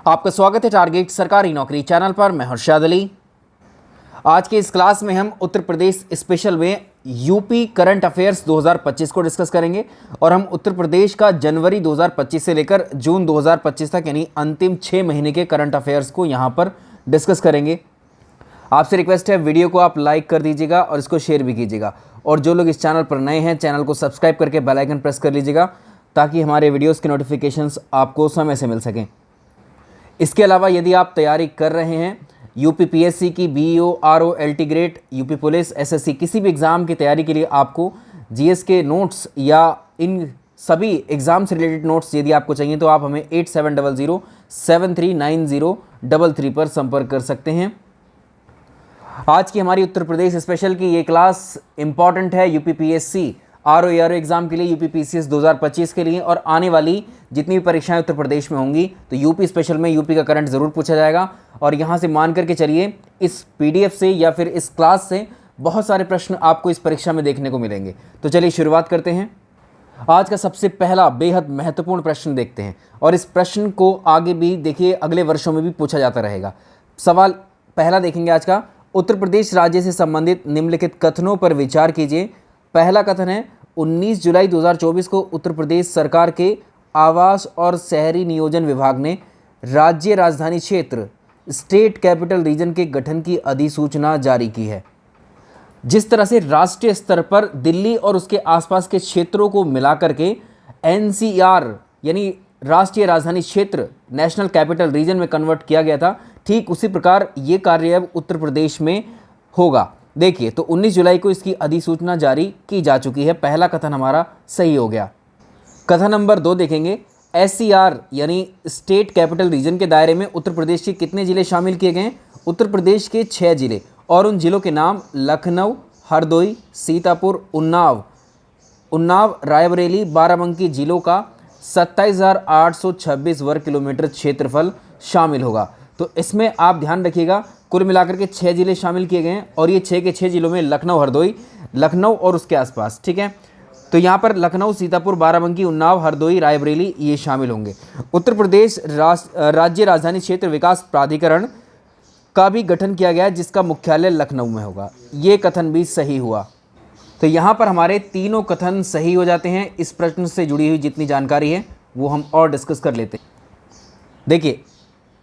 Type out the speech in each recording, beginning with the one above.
आपका स्वागत है टारगेट सरकारी नौकरी चैनल पर। मैं हर्षाद अली। आज के इस क्लास में हम उत्तर प्रदेश स्पेशल में यूपी करंट अफेयर्स 2025 को डिस्कस करेंगे और हम उत्तर प्रदेश का जनवरी 2025 से लेकर जून 2025 तक यानी अंतिम 6 महीने के करंट अफेयर्स को यहाँ पर डिस्कस करेंगे। आपसे रिक्वेस्ट है वीडियो को आप लाइक कर दीजिएगा और इसको शेयर भी कीजिएगा, और जो लोग इस चैनल पर नए हैं चैनल को सब्सक्राइब करके बेल आइकन प्रेस कर लीजिएगा ताकि हमारे वीडियोज़ के नोटिफिकेशंस आपको समय से मिल सकें। इसके अलावा यदि आप तैयारी कर रहे हैं यूपी पीएससी की, BEO, RO, LT grade, UP police, SSC किसी भी एग्ज़ाम की तैयारी के लिए आपको जीएस के नोट्स या इन सभी एग्ज़ाम से रिलेटेड नोट्स यदि आपको चाहिए तो आप हमें 8700739033 पर संपर्क कर सकते हैं। आज की हमारी उत्तर प्रदेश स्पेशल की ये क्लास इंपॉर्टेंट है यूपी पीएससी, आरओ एग्ज़ाम के लिए, यूपी पीसीएस 2025 के लिए और आने वाली जितनी भी परीक्षाएं उत्तर प्रदेश में होंगी तो यूपी स्पेशल में यूपी का करंट ज़रूर पूछा जाएगा। और यहाँ से मान करके चलिए इस पीडीएफ से या फिर इस क्लास से बहुत सारे प्रश्न आपको इस परीक्षा में देखने को मिलेंगे। तो चलिए शुरुआत करते हैं। आज का सबसे पहला बेहद महत्वपूर्ण प्रश्न देखते हैं और इस प्रश्न को आगे भी देखिए अगले वर्षों में भी पूछा जाता रहेगा। सवाल पहला देखेंगे आज का, उत्तर प्रदेश राज्य से संबंधित निम्नलिखित कथनों पर विचार कीजिए। पहला कथन है 19 जुलाई 2024 को उत्तर प्रदेश सरकार के आवास और शहरी नियोजन विभाग ने राज्य राजधानी क्षेत्र स्टेट कैपिटल रीजन के गठन की अधिसूचना जारी की है। जिस तरह से राष्ट्रीय स्तर पर दिल्ली और उसके आसपास के क्षेत्रों को मिलाकर के एनसीआर यानी राष्ट्रीय राजधानी क्षेत्र नेशनल कैपिटल रीजन में कन्वर्ट किया गया था, ठीक उसी प्रकार ये कार्य अब उत्तर प्रदेश में होगा। देखिए तो 19 जुलाई को इसकी अधिसूचना जारी की जा चुकी है। पहला कथन हमारा सही हो गया। कथन नंबर 2 देखेंगे, एससीआर यानी स्टेट कैपिटल रीजन के दायरे में उत्तर प्रदेश के कितने ज़िले शामिल किए गए हैं? उत्तर प्रदेश के 6 ज़िले और उन ज़िलों के नाम लखनऊ, हरदोई, सीतापुर, उन्नाव, रायबरेली, बाराबंकी ज़िलों का 27,826 वर्ग किलोमीटर क्षेत्रफल शामिल होगा। तो इसमें आप ध्यान रखिएगा कुल मिलाकर के 6 ज़िले शामिल किए गए हैं और ये 6 के 6 ज़िलों में लखनऊ और उसके आसपास, ठीक है। तो यहाँ पर लखनऊ, सीतापुर, बाराबंकी, उन्नाव, हरदोई, रायबरेली ये शामिल होंगे। उत्तर प्रदेश राज्य राजधानी क्षेत्र विकास प्राधिकरण का भी गठन किया गया है जिसका मुख्यालय लखनऊ में होगा। ये कथन भी सही हुआ। तो यहाँ पर हमारे तीनों कथन सही हो जाते हैं। इस प्रश्न से जुड़ी हुई जितनी जानकारी है वो हम और डिस्कस कर लेते हैं। देखिए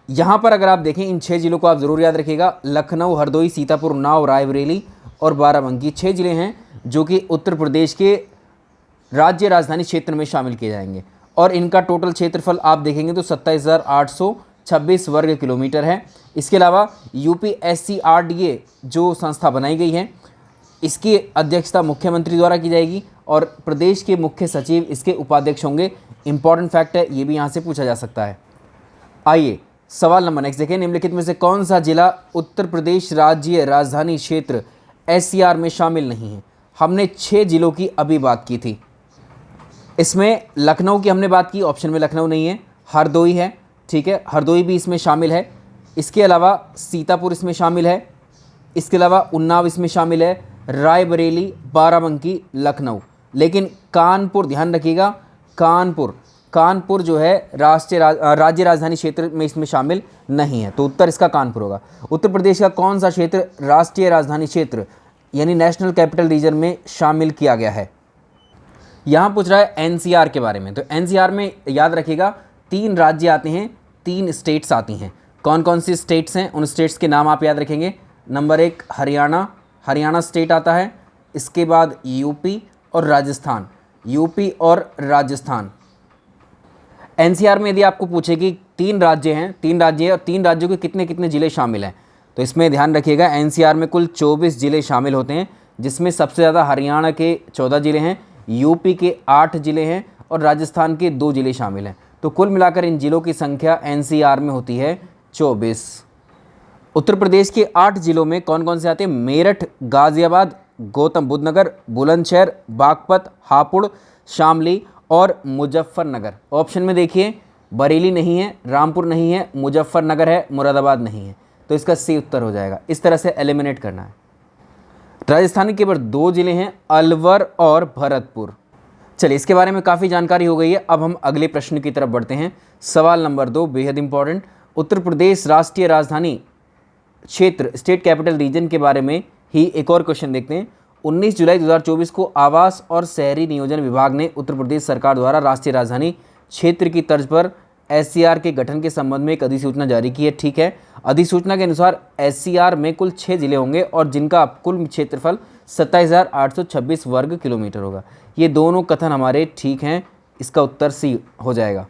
यहाँ पर अगर आप देखें इन 6 ज़िलों को आप ज़रूर याद रखिएगा, लखनऊ, हरदोई, सीतापुर, उन्नाव, रायबरेली और बाराबंकी 6 ज़िले हैं जो कि उत्तर प्रदेश के राज्य राजधानी क्षेत्र में शामिल किए जाएंगे और इनका टोटल क्षेत्रफल आप देखेंगे तो 27,826 वर्ग किलोमीटर है। इसके अलावा यूपीएससीआरडीए जो संस्था बनाई गई है इसकी अध्यक्षता मुख्यमंत्री द्वारा की जाएगी और प्रदेश के मुख्य सचिव इसके उपाध्यक्ष होंगे। इंपॉर्टेंट फैक्ट है, ये भी यहाँ से पूछा जा सकता है। आइए सवाल नंबर नेक्स्ट देखें, निम्नलिखित में से कौन सा जिला उत्तर प्रदेश राज्य राजधानी क्षेत्र एससीआर में शामिल नहीं है? हमने 6 जिलों की अभी बात की थी। इसमें लखनऊ की हमने बात की, ऑप्शन में लखनऊ नहीं है। हरदोई है, ठीक है, हरदोई भी इसमें शामिल है। इसके अलावा सीतापुर इसमें शामिल है। इसके अलावा उन्नाव इसमें शामिल है, रायबरेली, बाराबंकी, लखनऊ। लेकिन कानपुर ध्यान रखिएगा, कानपुर जो है राज्य राजधानी क्षेत्र में इसमें शामिल नहीं है। तो उत्तर इसका कानपुर होगा। उत्तर प्रदेश का कौन सा क्षेत्र राष्ट्रीय राजधानी क्षेत्र यानी नेशनल कैपिटल रीजन में शामिल किया गया है? यहाँ पूछ रहा है एनसीआर के बारे में। तो एनसीआर में याद रखिएगा 3 राज्य आते हैं, 3 स्टेट्स आती हैं। कौन कौन सी स्टेट्स हैं उन स्टेट्स के नाम आप याद रखेंगे। नंबर 1 हरियाणा स्टेट आता है। इसके बाद यूपी और राजस्थान। एनसीआर में यदि आपको पूछे कि 3 राज्य हैं और 3 राज्यों के कितने कितने ज़िले शामिल हैं तो इसमें ध्यान रखिएगा एनसीआर में कुल 24 ज़िले शामिल होते हैं जिसमें सबसे ज़्यादा हरियाणा के 14 ज़िले हैं, यूपी के 8 ज़िले हैं और राजस्थान के 2 ज़िले शामिल हैं। तो कुल मिलाकर इन ज़िलों की संख्या एनसीआर में होती है 24। उत्तर प्रदेश के 8 ज़िलों में कौन कौन से आते हैं? मेरठ, गाज़ियाबाद, गौतम बुद्ध नगर, बुलंदशहर, बागपत, हापुड़, शामली और मुजफ्फरनगर। ऑप्शन में देखिए बरेली नहीं है, रामपुर नहीं है, मुजफ्फरनगर है, मुरादाबाद नहीं है। तो इसका सी उत्तर हो जाएगा। इस तरह से एलिमिनेट करना है। राजस्थान के केवल 2 ज़िले हैं, अलवर और भरतपुर। चलिए इसके बारे में काफ़ी जानकारी हो गई है। अब हम अगले प्रश्न की तरफ बढ़ते हैं। सवाल नंबर 2 बेहद इंपॉर्टेंट। उत्तर प्रदेश राष्ट्रीय राजधानी क्षेत्र स्टेट कैपिटल रीजन के बारे में ही एक और क्वेश्चन देखते हैं। 19 जुलाई 2024 को आवास और शहरी नियोजन विभाग ने उत्तर प्रदेश सरकार द्वारा राष्ट्रीय राजधानी क्षेत्र की तर्ज पर SCR के गठन के संबंध में एक अधिसूचना जारी की है। ठीक है, अधिसूचना के अनुसार SCR में कुल 6 जिले होंगे और जिनका कुल क्षेत्रफल 27,826 वर्ग किलोमीटर होगा। ये दोनों कथन हमारे ठीक हैं, इसका उत्तर सी हो जाएगा।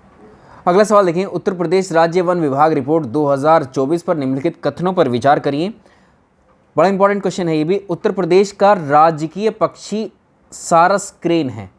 अगला सवाल देखें, उत्तर प्रदेश राज्य वन विभाग रिपोर्ट 2024 पर निम्नलिखित कथनों पर विचार करिए। बड़ा इंपॉर्टेंट क्वेश्चन है ये भी। उत्तर प्रदेश का राजकीय पक्षी सारस क्रेन है।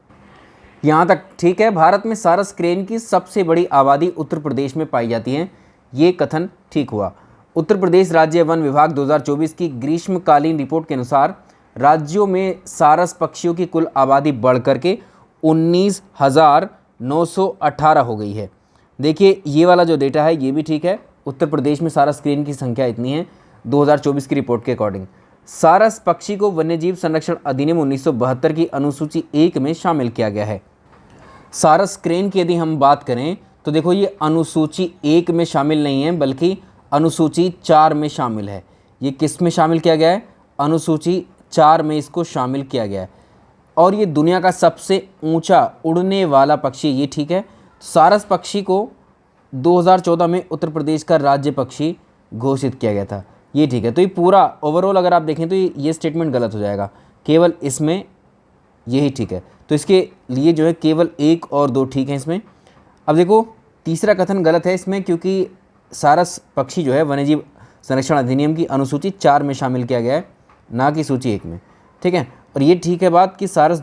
यहाँ तक ठीक है, भारत में सारस क्रेन की सबसे बड़ी आबादी उत्तर प्रदेश में पाई जाती है, ये कथन ठीक हुआ। उत्तर प्रदेश राज्य वन विभाग 2024 की ग्रीष्मकालीन रिपोर्ट के अनुसार राज्यों में सारस पक्षियों की कुल आबादी बढ़ करके 19,918 हो गई है। देखिए ये वाला जो डेटा है ये भी ठीक है, उत्तर प्रदेश में सारस क्रेन की संख्या इतनी है 2024 की रिपोर्ट के अकॉर्डिंग। सारस पक्षी को वन्यजीव संरक्षण अधिनियम 1972 की अनुसूची 1 में शामिल किया गया है। सारस क्रेन की यदि हम बात करें तो देखो ये अनुसूची 1 में शामिल नहीं है बल्कि अनुसूची 4 में शामिल है। ये किस में शामिल किया गया है? अनुसूची 4 में इसको शामिल किया गया है। और ये दुनिया का सबसे ऊंचा उड़ने वाला पक्षी, ये ठीक है। सारस पक्षी को 2014 में उत्तर प्रदेश का राज्य पक्षी घोषित किया गया था, ये ठीक है। तो ये पूरा ओवरऑल अगर आप देखें तो ये स्टेटमेंट गलत हो जाएगा, केवल इसमें यही ठीक है। तो इसके लिए जो है केवल 1 और 2 ठीक है इसमें। अब देखो तीसरा कथन गलत है इसमें, क्योंकि सारस पक्षी जो है वन्यजीव संरक्षण अधिनियम की अनुसूची 4 में शामिल किया गया है, ना कि सूची 1 में, ठीक है। और ये ठीक है बात कि सारस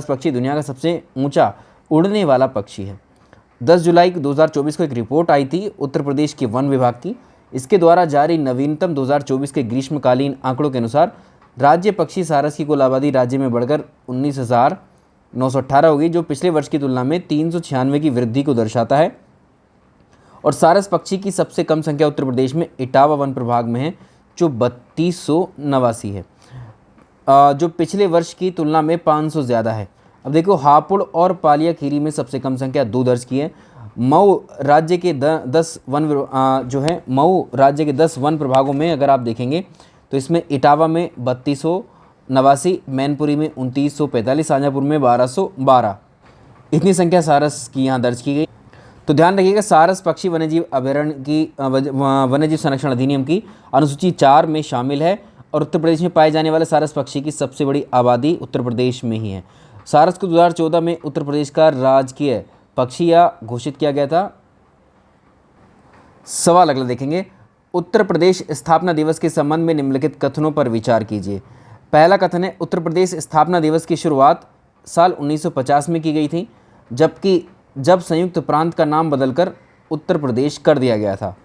पक्षी दुनिया का सबसे ऊंचा उड़ने वाला पक्षी है। 10 जुलाई 2024 को एक रिपोर्ट आई थी उत्तर प्रदेश के वन विभाग की। इसके द्वारा जारी नवीनतम 2024 के ग्रीष्मकालीन आंकड़ों के अनुसार राज्य पक्षी सारस की कुल आबादी राज्य में बढ़कर 19,918 हो गई, जो पिछले वर्ष की तुलना में 396 की वृद्धि को दर्शाता है। और सारस पक्षी की सबसे कम संख्या उत्तर प्रदेश में इटावा वन प्रभाग में है, जो 3289 है, जो पिछले वर्ष की तुलना में 500 ज़्यादा है। अब देखो हापुड़ और पालिया खीरी में सबसे कम संख्या 2 दर्ज की है। मऊ राज्य के 10 वन प्रभागों में अगर आप देखेंगे तो इसमें इटावा में 3289, मैनपुरी में 2945, शाजापुर में 1212, इतनी संख्या सारस की यहाँ दर्ज की गई। तो ध्यान रखिएगा सारस पक्षी वन्यजीव अभयारण्य की वन्यजीव संरक्षण अधिनियम की अनुसूची 4 में शामिल है और उत्तर प्रदेश में पाए जाने वाले सारस पक्षी की सबसे बड़ी आबादी उत्तर प्रदेश में ही है। सारस को 2014 में उत्तर प्रदेश का राजकीय पक्षी या घोषित किया गया था। सवाल अगला देखेंगे, उत्तर प्रदेश स्थापना दिवस के संबंध में निम्नलिखित कथनों पर विचार कीजिए। पहला कथन है, उत्तर प्रदेश स्थापना दिवस की शुरुआत साल 1950 में की गई थी, जब संयुक्त प्रांत का नाम बदलकर उत्तर प्रदेश कर दिया गया था।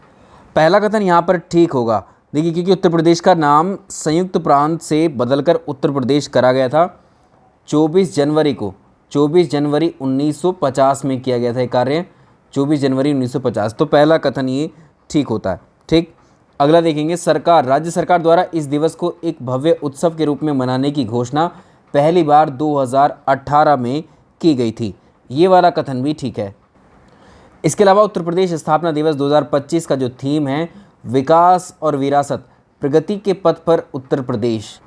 पहला कथन यहाँ पर ठीक होगा, देखिए क्योंकि उत्तर प्रदेश का नाम संयुक्त प्रांत से बदलकर उत्तर प्रदेश करा गया था 24 जनवरी 1950 में किया गया था ये कार्य, 24 जनवरी 1950। तो पहला कथन ये ठीक होता है, ठीक। अगला देखेंगे, राज्य सरकार द्वारा इस दिवस को एक भव्य उत्सव के रूप में मनाने की घोषणा पहली बार 2018 में की गई थी, ये वाला कथन भी ठीक है। इसके अलावा उत्तर प्रदेश स्थापना दिवस 2025 का जो थीम है विकास और विरासत, प्रगति के पथ पर उत्तर प्रदेश,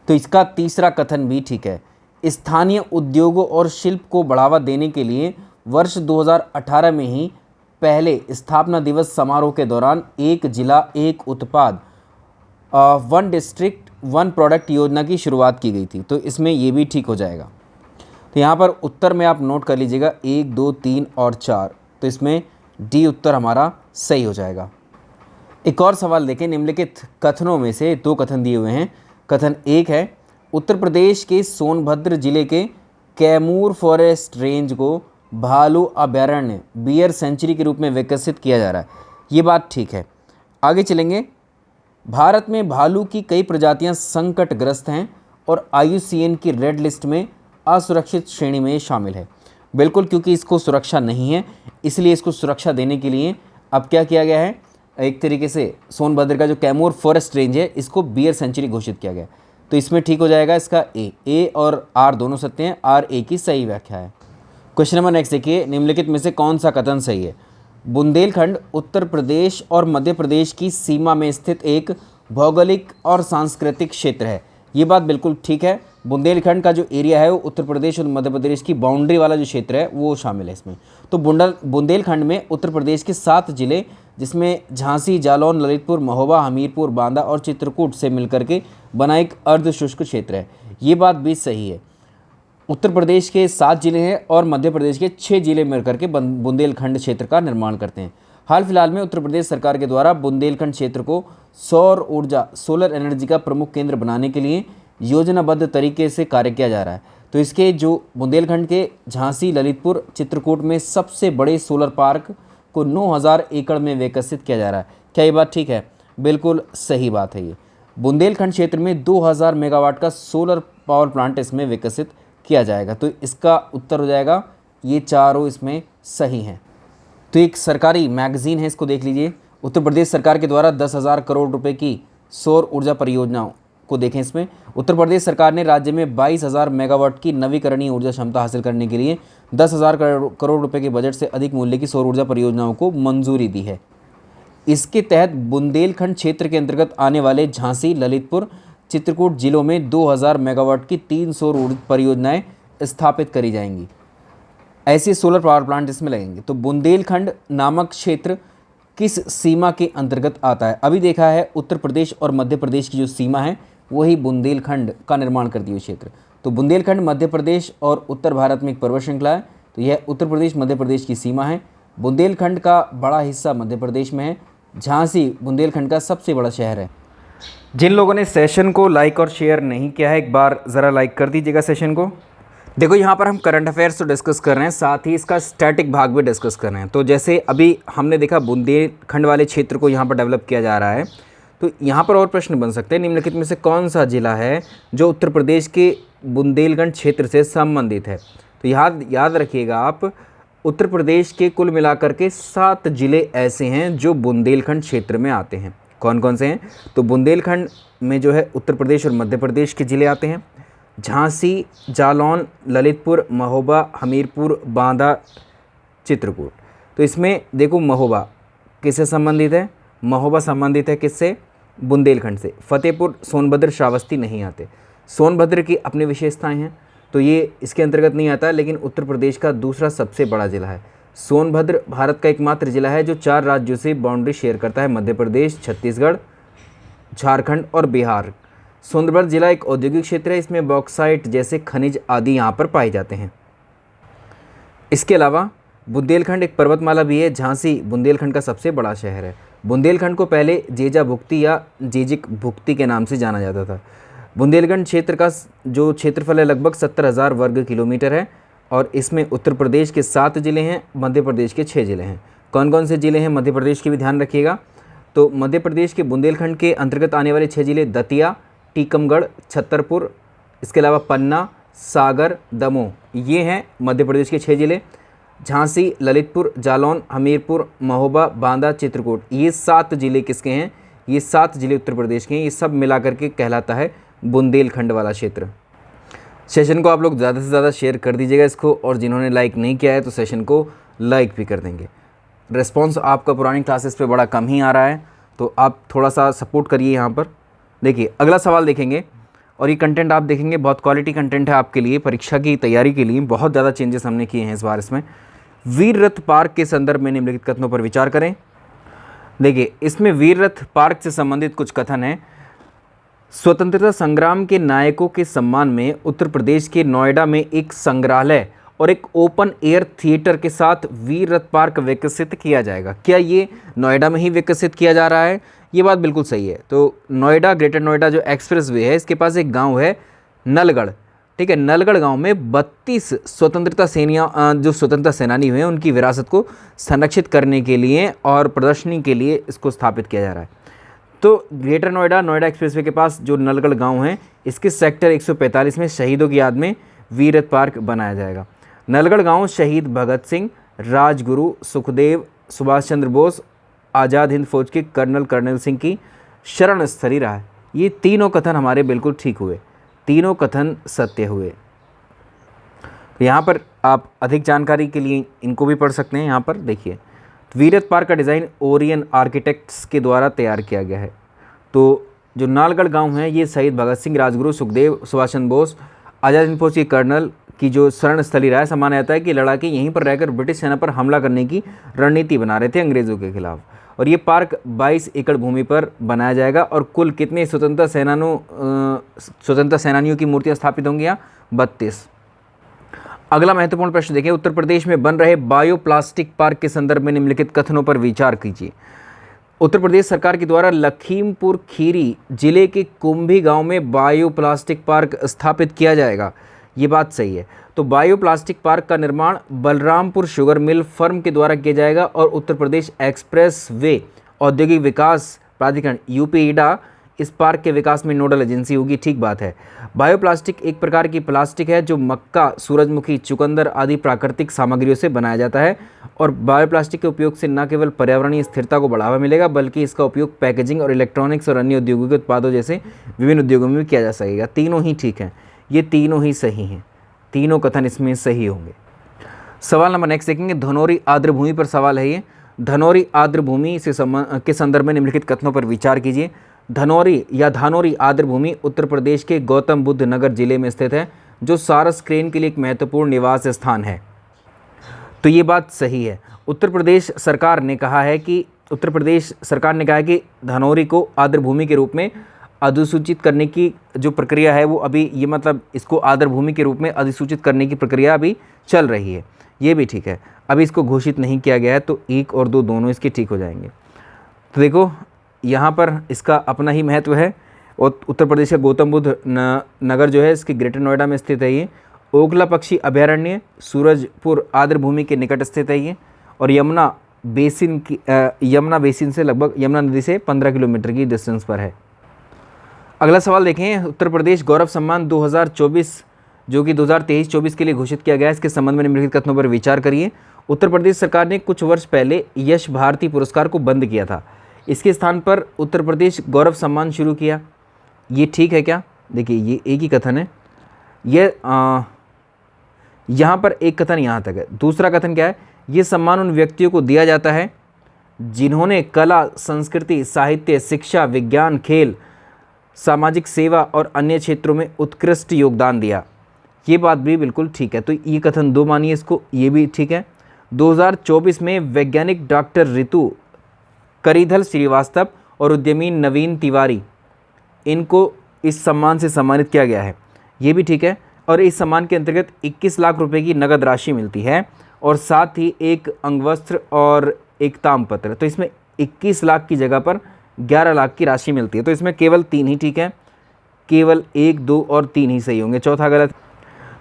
तो इसका तीसरा कथन भी ठीक है। स्थानीय उद्योगों और शिल्प को बढ़ावा देने के लिए वर्ष 2018 में ही पहले स्थापना दिवस समारोह के दौरान एक जिला एक उत्पाद वन डिस्ट्रिक्ट वन प्रोडक्ट योजना की शुरुआत की गई थी, तो इसमें ये भी ठीक हो जाएगा। तो यहाँ पर उत्तर में आप नोट कर लीजिएगा 1, 2, 3 और 4, तो इसमें डी उत्तर हमारा सही हो जाएगा। एक और सवाल देखें, निम्नलिखित कथनों में से 2 कथन दिए हुए हैं। कथन 1 है, उत्तर प्रदेश के सोनभद्र जिले के कैमूर फॉरेस्ट रेंज को भालू अभयारण्य बियर सेंचुरी के रूप में विकसित किया जा रहा है, ये बात ठीक है। आगे चलेंगे, भारत में भालू की कई प्रजातियां संकटग्रस्त हैं और IUCN की रेड लिस्ट में असुरक्षित श्रेणी में शामिल है। बिल्कुल, क्योंकि इसको सुरक्षा नहीं है इसलिए इसको सुरक्षा देने के लिए अब क्या किया गया है, एक तरीके से सोनभद्र का जो कैमूर फॉरेस्ट रेंज है इसको बियर सेंचुरी घोषित किया गया। तो इसमें ठीक हो जाएगा इसका ए और आर दोनों सत्य हैं, आर ए की सही व्याख्या है। क्वेश्चन नंबर नेक्स्ट देखिए, निम्नलिखित में से कौन सा कथन सही है। बुंदेलखंड उत्तर प्रदेश और मध्य प्रदेश की सीमा में स्थित एक भौगोलिक और सांस्कृतिक क्षेत्र है। ये बात बिल्कुल ठीक है। बुंदेलखंड का जो एरिया है वो उत्तर प्रदेश और मध्य प्रदेश की बाउंड्री वाला जो क्षेत्र है वो शामिल है इसमें। तो बुंदेलखंड में उत्तर प्रदेश के 7 जिले, जिसमें झांसी, जालौन, ललितपुर, महोबा, हमीरपुर, बांदा और चित्रकूट से मिलकर के बना एक अर्ध शुष्क क्षेत्र है। ये बात भी सही है। उत्तर प्रदेश के 7 जिले हैं और मध्य प्रदेश के 6 जिले मिलकर के बुंदेलखंड क्षेत्र का निर्माण करते हैं। हाल फिलहाल में उत्तर प्रदेश सरकार के द्वारा बुंदेलखंड क्षेत्र को सौर ऊर्जा, सोलर एनर्जी का प्रमुख केंद्र बनाने के लिए योजनाबद्ध तरीके से कार्य किया जा रहा है। तो इसके जो बुंदेलखंड के झांसी, ललितपुर, चित्रकूट में सबसे बड़े सोलर पार्क को 9000 एकड़ में विकसित किया जा रहा है। क्या ये बात ठीक है? बिल्कुल सही बात है। ये बुंदेलखंड क्षेत्र में 2000 मेगावाट का सोलर पावर प्लांट इसमें विकसित किया जाएगा। तो इसका उत्तर हो जाएगा, ये चारों इसमें सही हैं। तो एक सरकारी मैगजीन है, इसको देख लीजिए। उत्तर प्रदेश सरकार के द्वारा 10,000 करोड़ रुपए की सौर ऊर्जा परियोजनाओं को देखें। इसमें उत्तर प्रदेश सरकार ने राज्य में 22,000 मेगावाट की नवीकरणीय ऊर्जा क्षमता हासिल करने के लिए 10,000 करोड़ रुपए के बजट से अधिक मूल्य की सौर ऊर्जा परियोजनाओं को मंजूरी दी है। इसके तहत बुंदेलखंड क्षेत्र के अंतर्गत आने वाले झांसी, ललितपुर, चित्रकूट जिलों में 2000 मेगावाट की 3 सौर ऊर्जा परियोजनाएं स्थापित करी जाएंगी। ऐसे सोलर पावर प्लांट इसमें लगेंगे। तो बुंदेलखंड नामक क्षेत्र किस सीमा के अंतर्गत आता है? अभी देखा है उत्तर प्रदेश और मध्य प्रदेश की जो सीमा है वही बुंदेलखंड का निर्माण करती है क्षेत्र। तो बुंदेलखंड मध्य प्रदेश और उत्तर भारत में एक पर्वत श्रृंखला है। तो यह उत्तर प्रदेश मध्य प्रदेश की सीमा है। बुंदेलखंड का बड़ा हिस्सा मध्य प्रदेश में है। झांसी बुंदेलखंड का सबसे बड़ा शहर है। जिन लोगों ने सेशन को लाइक और शेयर नहीं किया है, एक बार ज़रा लाइक कर दीजिएगा सेशन को। देखो, यहाँ पर हम करंट अफेयर्स तो डिस्कस कर रहे हैं, साथ ही इसका स्टैटिक भाग भी डिस्कस कर रहे हैं। तो जैसे अभी हमने देखा बुंदेलखंड वाले क्षेत्र को यहाँ पर डेवलप किया जा रहा है। तो यहाँ पर और प्रश्न बन सकते हैं, निम्नलिखित में से कौन सा जिला है जो उत्तर प्रदेश के बुंदेलखंड क्षेत्र से संबंधित है? तो याद रखिएगा आप, उत्तर प्रदेश के कुल मिलाकर के 7 जिले ऐसे हैं जो बुंदेलखंड क्षेत्र में आते हैं। कौन कौन से हैं? तो बुंदेलखंड में जो है उत्तर प्रदेश और मध्य प्रदेश के ज़िले आते हैं। झांसी, जालौन, ललितपुर, महोबा, हमीरपुर, बांदा, चित्रकूट। तो इसमें देखो, महोबा किससे संबंधित है? महोबा संबंधित है किससे? बुंदेलखंड से। फतेहपुर, सोनभद्र, श्रावस्ती नहीं आते। सोनभद्र की अपनी विशेषताएं हैं, तो ये इसके अंतर्गत नहीं आता, लेकिन उत्तर प्रदेश का दूसरा सबसे बड़ा ज़िला है। सोनभद्र भारत का एकमात्र ज़िला है जो 4 राज्यों से बाउंड्री शेयर करता है, मध्य प्रदेश, छत्तीसगढ़, झारखंड और बिहार। सोनभद्र जिला एक औद्योगिक क्षेत्र है। इसमें बॉक्साइट जैसे खनिज आदि यहाँ पर पाए जाते हैं। इसके अलावा बुंदेलखंड एक पर्वतमाला भी है। झांसी बुंदेलखंड का सबसे बड़ा शहर है। बुंदेलखंड को पहले जेजा भुक्ति या जेजिक भुक्ति के नाम से जाना जाता था। बुंदेलखंड क्षेत्र का जो क्षेत्रफल है लगभग 70,000 वर्ग किलोमीटर है और इसमें उत्तर प्रदेश के 7 जिले हैं, मध्य प्रदेश के 6 जिले हैं। कौन कौन से जिले हैं मध्य प्रदेश के भी ध्यान रखिएगा। तो मध्य प्रदेश के बुंदेलखंड के अंतर्गत आने वाले 6 जिले दतिया, टीकमगढ़, छतरपुर, इसके अलावा पन्ना, सागर, दमोह, ये हैं मध्य प्रदेश के 6 जिले। झांसी, ललितपुर, जालौन, हमीरपुर, महोबा, बांदा, चित्रकूट, ये 7 जिले किसके हैं? ये 7 जिले उत्तर प्रदेश के हैं। ये सब मिला करके कहलाता है बुंदेलखंड वाला क्षेत्र। सेशन को आप लोग ज़्यादा से ज़्यादा शेयर कर दीजिएगा इसको, और जिन्होंने लाइक नहीं किया है तो सेशन को लाइक भी कर देंगे। रिस्पॉन्स आपका पुरानी क्लासेस पे बड़ा कम ही आ रहा है, तो आप थोड़ा सा सपोर्ट करिए यहाँ पर। देखिए, अगला सवाल देखेंगे और ये कंटेंट आप देखेंगे, बहुत क्वालिटी कंटेंट है आपके लिए, परीक्षा की तैयारी के लिए बहुत ज़्यादा चेंजेस हमने किए हैं इस बार इसमें। वीर रथ पार्क के संदर्भ में निम्नलिखित कथनों पर विचार करें। देखिए, इसमें वीर रथ पार्क से संबंधित कुछ कथन हैं। स्वतंत्रता संग्राम के नायकों के सम्मान में उत्तर प्रदेश के नोएडा में एक संग्रहालय और एक ओपन एयर थिएटर के साथ वीर रथ पार्क विकसित किया जाएगा। क्या ये नोएडा में ही विकसित किया जा रहा है? ये बात बिल्कुल सही है। तो नोएडा, ग्रेटर नोएडा जो एक्सप्रेस वे है, इसके पास एक गांव है नलगढ़, ठीक है। नलगढ़ गांव में 32 स्वतंत्रता सेनानी हुए हैं, उनकी विरासत को संरक्षित करने के लिए और प्रदर्शनी के लिए इसको स्थापित किया जा रहा है। तो ग्रेटर नोएडा, नोएडा एक्सप्रेसवे के पास जो नलगढ़ गांव है, इसके सेक्टर 145 में शहीदों की याद में वीर रथ पार्क बनाया जाएगा। नलगढ़ गांव शहीद भगत सिंह, राजगुरु, सुखदेव, सुभाष चंद्र बोस, आज़ाद हिंद फौज के कर्नल सिंह की शरण स्थली रहा है। ये तीनों कथन हमारे बिल्कुल ठीक हुए, तीनों कथन सत्य हुए। यहाँ पर आप अधिक जानकारी के लिए इनको भी पढ़ सकते हैं। यहाँ पर देखिए, वीरत पार्क का डिज़ाइन ओरियन आर्किटेक्ट्स के द्वारा तैयार किया गया है। तो जो नालगढ़ गांव है ये शहीद भगत सिंह, राजगुरु, सुखदेव, सुभाष चंद्र बोस, आज़ाद हिंद फौज के कर्नल की जो शरण स्थली रहा है। माना जाता है कि लड़ाके यहीं पर रहकर ब्रिटिश सेना पर हमला करने की रणनीति बना रहे थे अंग्रेज़ों के खिलाफ। और ये पार्क 22 एकड़ भूमि पर बनाया जाएगा। और कुल कितने स्वतंत्रता सेनानियों की मूर्तियाँ स्थापित होंगी यहाँ? 32। अगला महत्वपूर्ण प्रश्न देखें, उत्तर प्रदेश में बन रहे बायोप्लास्टिक पार्क के संदर्भ में निम्नलिखित कथनों पर विचार कीजिए। उत्तर प्रदेश सरकार के द्वारा लखीमपुर खीरी जिले के कुंभी गांव में बायोप्लास्टिक पार्क स्थापित किया जाएगा, ये बात सही है। तो बायोप्लास्टिक पार्क का निर्माण बलरामपुर शुगर मिल फर्म के द्वारा किया जाएगा और उत्तर प्रदेश एक्सप्रेस वे औद्योगिक विकास प्राधिकरण यूपीईडा इस पार्क के विकास में नोडल एजेंसी होगी। ठीक बात है। बायोप्लास्टिक एक प्रकार की प्लास्टिक है जो मक्का, सूरजमुखी, चुकंदर आदि प्राकृतिक सामग्रियों से बनाया जाता है। और बायोप्लास्टिक के उपयोग से न केवल पर्यावरणीय स्थिरता को बढ़ावा मिलेगा बल्कि इसका उपयोग पैकेजिंग और इलेक्ट्रॉनिक्स और अन्य औद्योगिक उत्पादों जैसे विभिन्न उद्योगों में भी किया जा सकेगा। तीनों ही ठीक हैं, ये तीनों ही सही हैं, तीनों कथन इसमें सही होंगे। सवाल नंबर नेक्स्ट देखेंगे, धनौरी आर्द्रभूमि पर सवाल है ये। धनौरी आर्द्रभूमि के संदर्भ में निम्नलिखित कथनों पर विचार कीजिए। धनौरी या धानौरी आर्द्रभूमि उत्तर प्रदेश के गौतम बुद्ध नगर जिले में स्थित है, जो सारस क्रेन के लिए एक महत्वपूर्ण निवास स्थान है। तो ये बात सही है। उत्तर प्रदेश सरकार ने कहा है कि धनौरी को आर्द्रभूमि के रूप में अधिसूचित करने की जो प्रक्रिया है वो अभी ये मतलब इसको आर्द्रभूमि के रूप में अधिसूचित करने की प्रक्रिया अभी चल रही है। ये भी ठीक है, अभी इसको घोषित नहीं किया गया है, तो 1 और 2 दोनों इसके ठीक हो जाएंगे। तो देखो यहाँ पर इसका अपना ही महत्व है। और उत्तर प्रदेश का गौतम बुद्ध नगर जो है इसके ग्रेटर नोएडा में स्थित है ये। ओखला पक्षी अभयारण्य सूरजपुर आर्द्रभूमि के निकट स्थित है ये। और यमुना बेसिन से लगभग यमुना नदी से 15 किलोमीटर की डिस्टेंस पर है। अगला सवाल देखें, उत्तर प्रदेश गौरव सम्मान 2024 जो कि 2023-24 के लिए घोषित किया गया है, इसके संबंध में निम्नलिखित कथनों पर विचार करिए। उत्तर प्रदेश सरकार ने कुछ वर्ष पहले यश भारती पुरस्कार को बंद किया था, इसके स्थान पर उत्तर प्रदेश गौरव सम्मान शुरू किया, ये ठीक है क्या? देखिए ये एक ही कथन है, ये यहाँ पर एक कथन यहाँ तक है। दूसरा कथन क्या है? ये सम्मान उन व्यक्तियों को दिया जाता है जिन्होंने कला, संस्कृति, साहित्य, शिक्षा, विज्ञान, खेल, सामाजिक सेवा और अन्य क्षेत्रों में उत्कृष्ट योगदान दिया। ये बात भी बिल्कुल ठीक है, तो ये कथन 2 मानिए इसको, ये भी ठीक है। 2024 में वैज्ञानिक डॉक्टर ऋतु करीधल श्रीवास्तव और उद्यमी नवीन तिवारी, इनको इस सम्मान से सम्मानित किया गया है, ये भी ठीक है। और इस सम्मान के अंतर्गत 21 लाख रुपए की नगद राशि मिलती है और साथ ही एक अंगवस्त्र और एक ताम्रपत्र। तो इसमें 21 लाख की जगह पर 11 लाख की राशि मिलती है। तो इसमें केवल 3 ही ठीक है, केवल 1, 2 और 3 ही सही होंगे, चौथा गलत।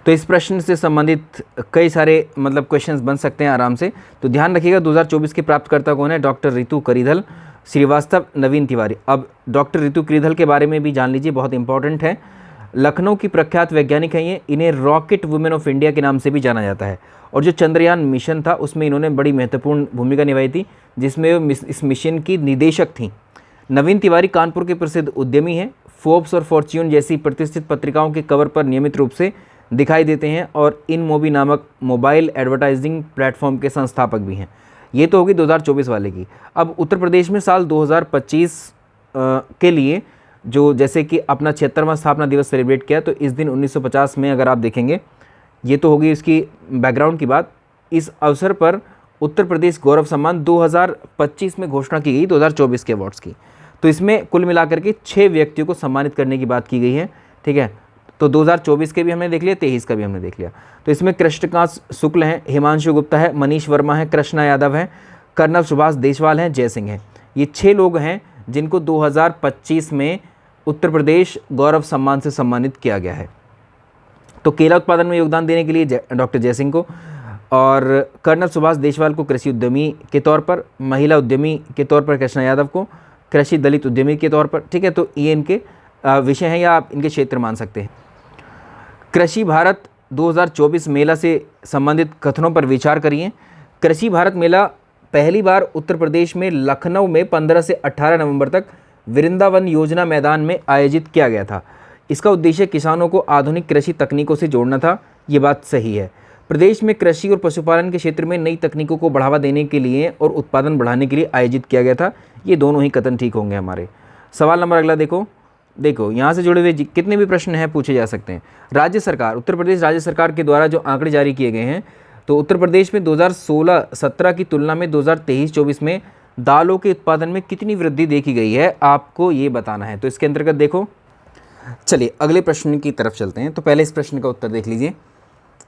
तो इस प्रश्न से संबंधित कई सारे मतलब क्वेश्चंस बन सकते हैं आराम से। तो ध्यान रखिएगा 2024 के प्राप्तकर्ता कौन है? डॉक्टर ऋतु करीधल श्रीवास्तव, नवीन तिवारी। अब डॉक्टर ऋतु करीधल के बारे में भी जान लीजिए, बहुत इंपॉर्टेंट है। लखनऊ की प्रख्यात वैज्ञानिक हैं ये, इन्हें रॉकेट वुमेन ऑफ इंडिया के नाम से भी जाना जाता है। और जो चंद्रयान मिशन था उसमें इन्होंने बड़ी महत्वपूर्ण भूमिका निभाई थी, जिसमें इस मिशन की निदेशक थीं। नवीन तिवारी कानपुर के प्रसिद्ध उद्यमी हैं, फोर्ब्स और फॉर्च्यून जैसी प्रतिष्ठित पत्रिकाओं के कवर पर नियमित रूप से दिखाई देते हैं और इन मोबी नामक मोबाइल एडवर्टाइजिंग प्लेटफॉर्म के संस्थापक भी हैं। ये तो होगी 2024 वाले की। अब उत्तर प्रदेश में साल 2025 के लिए जो जैसे कि अपना 76वां स्थापना दिवस सेलिब्रेट किया, तो इस दिन 1950 में अगर आप देखेंगे, ये तो होगी इसकी बैकग्राउंड की बात। इस अवसर पर उत्तर प्रदेश गौरव सम्मान 2025 में घोषणा की गई 2024 के अवार्ड्स की। तो इसमें कुल मिलाकर के 6 व्यक्तियों को सम्मानित करने की बात की गई है, ठीक है। तो 2024 के भी हमने देख लिया, 23 का भी हमने देख लिया। तो इसमें कृष्णकांत शुक्ल हैं, हिमांशु गुप्ता है, मनीष वर्मा है, कृष्णा यादव है, कर्नल सुभाष देशवाल हैं, जय सिंह हैं। ये 6 लोग हैं जिनको 2025 में उत्तर प्रदेश गौरव सम्मान से सम्मानित किया गया है। तो केला उत्पादन में योगदान देने के लिए डॉक्टर जय सिंह को, और कर्नल सुभाष देशवाल को कृषि उद्यमी के तौर पर, महिला उद्यमी के तौर पर कृष्णा यादव को कृषि दलित उद्यमी के तौर पर, ठीक है। तो ये इनके विषय हैं या आप इनके क्षेत्र मान सकते हैं। कृषि भारत 2024 मेला से संबंधित कथनों पर विचार करिए। कृषि भारत मेला पहली बार उत्तर प्रदेश में लखनऊ में 15 से 18 नवंबर तक वृंदावन योजना मैदान में आयोजित किया गया था। इसका उद्देश्य किसानों को आधुनिक कृषि तकनीकों से जोड़ना था, ये बात सही है। प्रदेश में कृषि और पशुपालन के क्षेत्र में नई तकनीकों को बढ़ावा देने के लिए और उत्पादन बढ़ाने के लिए आयोजित किया गया था। ये दोनों ही कथन ठीक होंगे हमारे। सवाल नंबर अगला देखो यहाँ से जुड़े हुए कितने भी प्रश्न हैं पूछे जा सकते हैं। राज्य सरकार, उत्तर प्रदेश राज्य सरकार के द्वारा जो आंकड़े जारी किए गए हैं, तो उत्तर प्रदेश में 2016-17 की तुलना में 2023-24 में दालों के उत्पादन में कितनी वृद्धि देखी गई है, आपको ये बताना है। तो इसके अंतर्गत देखो, चलिए अगले प्रश्न की तरफ चलते हैं। तो पहले इस प्रश्न का उत्तर देख लीजिए।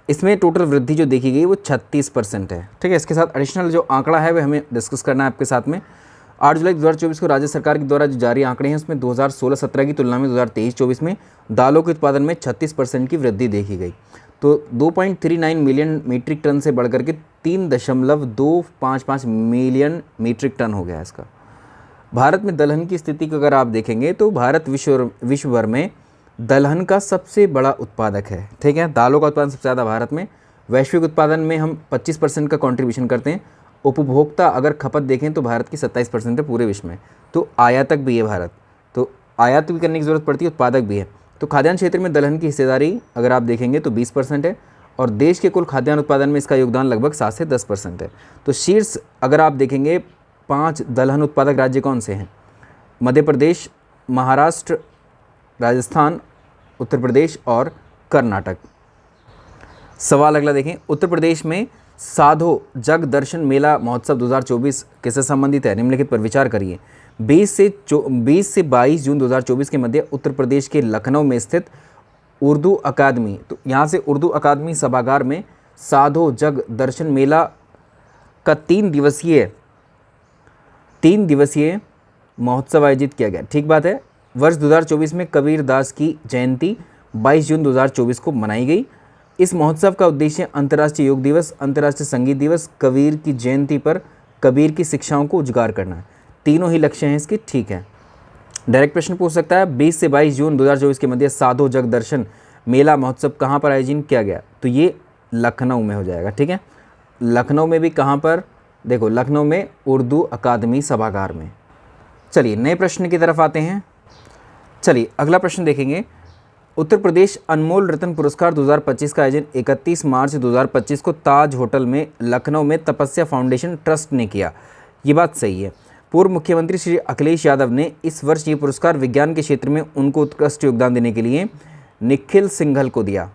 इसमें टोटल वृद्धि जो देखी गई वो 36% है। ठीक है, इसके साथ एडिशनल जो आंकड़ा है वह हमें डिस्कस करना है आपके साथ में। 8 जुलाई 2024 को राज्य सरकार के द्वारा जो जारी आंकड़े हैं उसमें 2016-17 की तुलना में 2023-24 में दालों के उत्पादन में 36% की वृद्धि देखी गई। तो 2.39 मिलियन मीट्रिक टन से बढ़कर के 3.255 मिलियन मीट्रिक टन हो गया इसका। भारत में दलहन की स्थिति को अगर आप देखेंगे तो भारत विश्व भर में दलहन का सबसे बड़ा उत्पादक है। ठीक है, दालों का उत्पादन सबसे ज़्यादा भारत में। वैश्विक उत्पादन में हम 25% का कंट्रीब्यूशन करते हैं। उपभोक्ता अगर खपत देखें तो भारत की 27% है पूरे विश्व में। तो आयातक भी है भारत, तो आयात भी करने की ज़रूरत पड़ती है, उत्पादक भी है। तो खाद्यान्न क्षेत्र में दलहन की हिस्सेदारी अगर आप देखेंगे तो 20% है और देश के कुल खाद्यान्न उत्पादन में इसका योगदान लगभग 7 से 10% है। तो शीर्ष अगर आप देखेंगे 5 दलहन उत्पादक राज्य कौन से हैं? मध्य प्रदेश, महाराष्ट्र, राजस्थान, उत्तर प्रदेश और कर्नाटक। सवाल अगला देखें, उत्तर प्रदेश में साधो जग दर्शन मेला महोत्सव 2024 किससे संबंधित है? निम्नलिखित पर विचार करिए। 20 से 22 जून 2024 के मध्य उत्तर प्रदेश के लखनऊ में स्थित उर्दू अकादमी, तो यहाँ से उर्दू अकादमी सभागार में साधो जग दर्शन मेला का 3 दिवसीय महोत्सव आयोजित किया गया। ठीक बात है। वर्ष 2024 में कबीर दास की जयंती 22 जून 2024 को मनाई गई। इस महोत्सव का उद्देश्य अंतर्राष्ट्रीय योग दिवस, अंतर्राष्ट्रीय संगीत दिवस, कबीर की जयंती पर कबीर की शिक्षाओं को उजागर करना है। तीनों ही लक्ष्य हैं इसके। ठीक है, डायरेक्ट प्रश्न पूछ सकता है 20 से 22 जून 2024 के मध्य साधो जग दर्शन मेला महोत्सव कहाँ पर आयोजन किया गया? तो ये लखनऊ में हो जाएगा। ठीक है, लखनऊ में भी कहाँ पर? देखो, लखनऊ में उर्दू अकादमी सभागार में। चलिए नए प्रश्न की तरफ आते हैं। चलिए अगला प्रश्न देखेंगे। उत्तर प्रदेश अनमोल रत्न पुरस्कार 2025 का आयोजन 31 मार्च 2025 को ताज होटल में लखनऊ में तपस्या फाउंडेशन ट्रस्ट ने किया। ये बात सही है। पूर्व मुख्यमंत्री श्री अखिलेश यादव ने इस वर्ष ये पुरस्कार विज्ञान के क्षेत्र में उनको उत्कृष्ट योगदान देने के लिए निखिल सिंघल को दिया।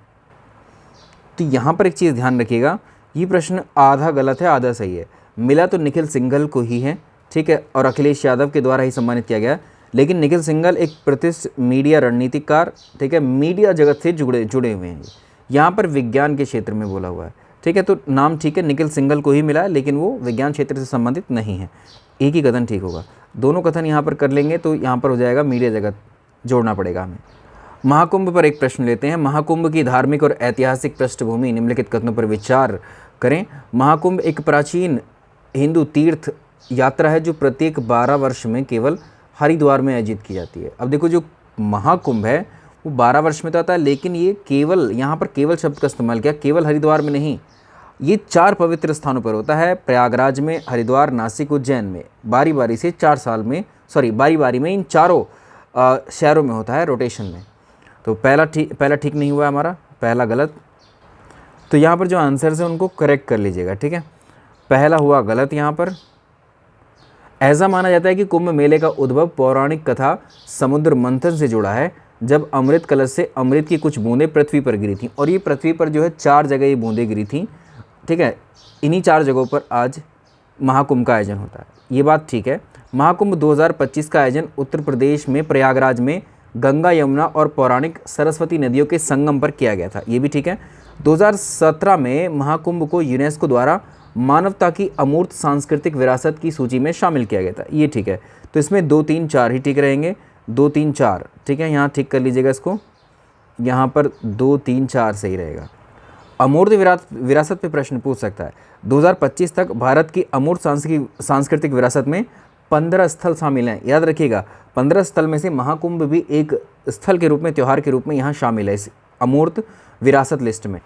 तो यहाँ पर एक चीज़ ध्यान रखिएगा, ये प्रश्न आधा गलत है आधा सही है। मिला तो निखिल सिंघल को ही है, ठीक है, और अखिलेश यादव के द्वारा ही सम्मानित किया गया। लेकिन निखिल सिंघल एक प्रतिष्ठित मीडिया रणनीतिकार, ठीक है, मीडिया जगत से जुड़े हुए हैं। यहाँ पर विज्ञान के क्षेत्र में बोला हुआ है। ठीक है, तो नाम ठीक है, निखिल सिंघल को ही मिला है, लेकिन वो विज्ञान क्षेत्र से संबंधित नहीं है। एक ही कथन ठीक होगा। दोनों कथन यहाँ पर कर लेंगे तो यहाँ पर हो जाएगा मीडिया जगत, जोड़ना पड़ेगा हमें। महाकुंभ पर एक प्रश्न लेते हैं। महाकुंभ की धार्मिक और ऐतिहासिक पृष्ठभूमि, निम्नलिखित कथनों पर विचार करें। महाकुंभ एक प्राचीन हिंदू तीर्थ यात्रा है जो प्रत्येक 12 वर्ष में केवल हरिद्वार में आयोजित की जाती है। अब देखो, जो महाकुंभ है वो 12 वर्ष में तो आता है, लेकिन ये केवल, यहाँ पर केवल शब्द का इस्तेमाल किया, केवल हरिद्वार में नहीं, ये 4 पवित्र स्थानों पर होता है। प्रयागराज में, हरिद्वार, नासिक, उज्जैन में बारी बारी से 4 साल में, बारी बारी में इन चारों शहरों में होता है, रोटेशन में। तो पहला ठीक नहीं हुआ हमारा, पहला गलत। तो यहाँ पर जो आंसर्स है उनको करेक्ट कर लीजिएगा। ठीक है, पहला हुआ गलत। यहाँ पर ऐसा माना जाता है कि कुंभ मेले का उद्भव पौराणिक कथा समुद्र मंथन से जुड़ा है, जब अमृत कलश से अमृत की कुछ बूंदें पृथ्वी पर गिरी थीं। और ये पृथ्वी पर जो है 4 जगह ये बूंदें गिरी थीं। ठीक है, इन्हीं 4 जगहों पर आज महाकुंभ का आयोजन होता है। ये बात ठीक है। महाकुंभ 2025 का आयोजन उत्तर प्रदेश में प्रयागराज में गंगा, यमुना और पौराणिक सरस्वती नदियों के संगम पर किया गया था। ये भी ठीक है। 2017 में महाकुंभ को यूनेस्को द्वारा मानवता की अमूर्त सांस्कृतिक विरासत की सूची में शामिल किया गया था। ये ठीक है। तो इसमें 2, 3, 4 ही ठीक रहेंगे। 2, 3, 4 ठीक है, यहाँ ठीक कर लीजिएगा इसको। यहाँ पर 2, 3, 4 सही रहेगा। अमूर्त विरासत पे प्रश्न पूछ सकता है। 2025 तक भारत की अमूर्त सांस्कृतिक विरासत में 15 स्थल शामिल हैं। याद रखिएगा, 15 स्थल में से महाकुंभ भी एक स्थल के रूप में, त्यौहार के रूप में यहाँ शामिल है इस अमूर्त विरासत लिस्ट में।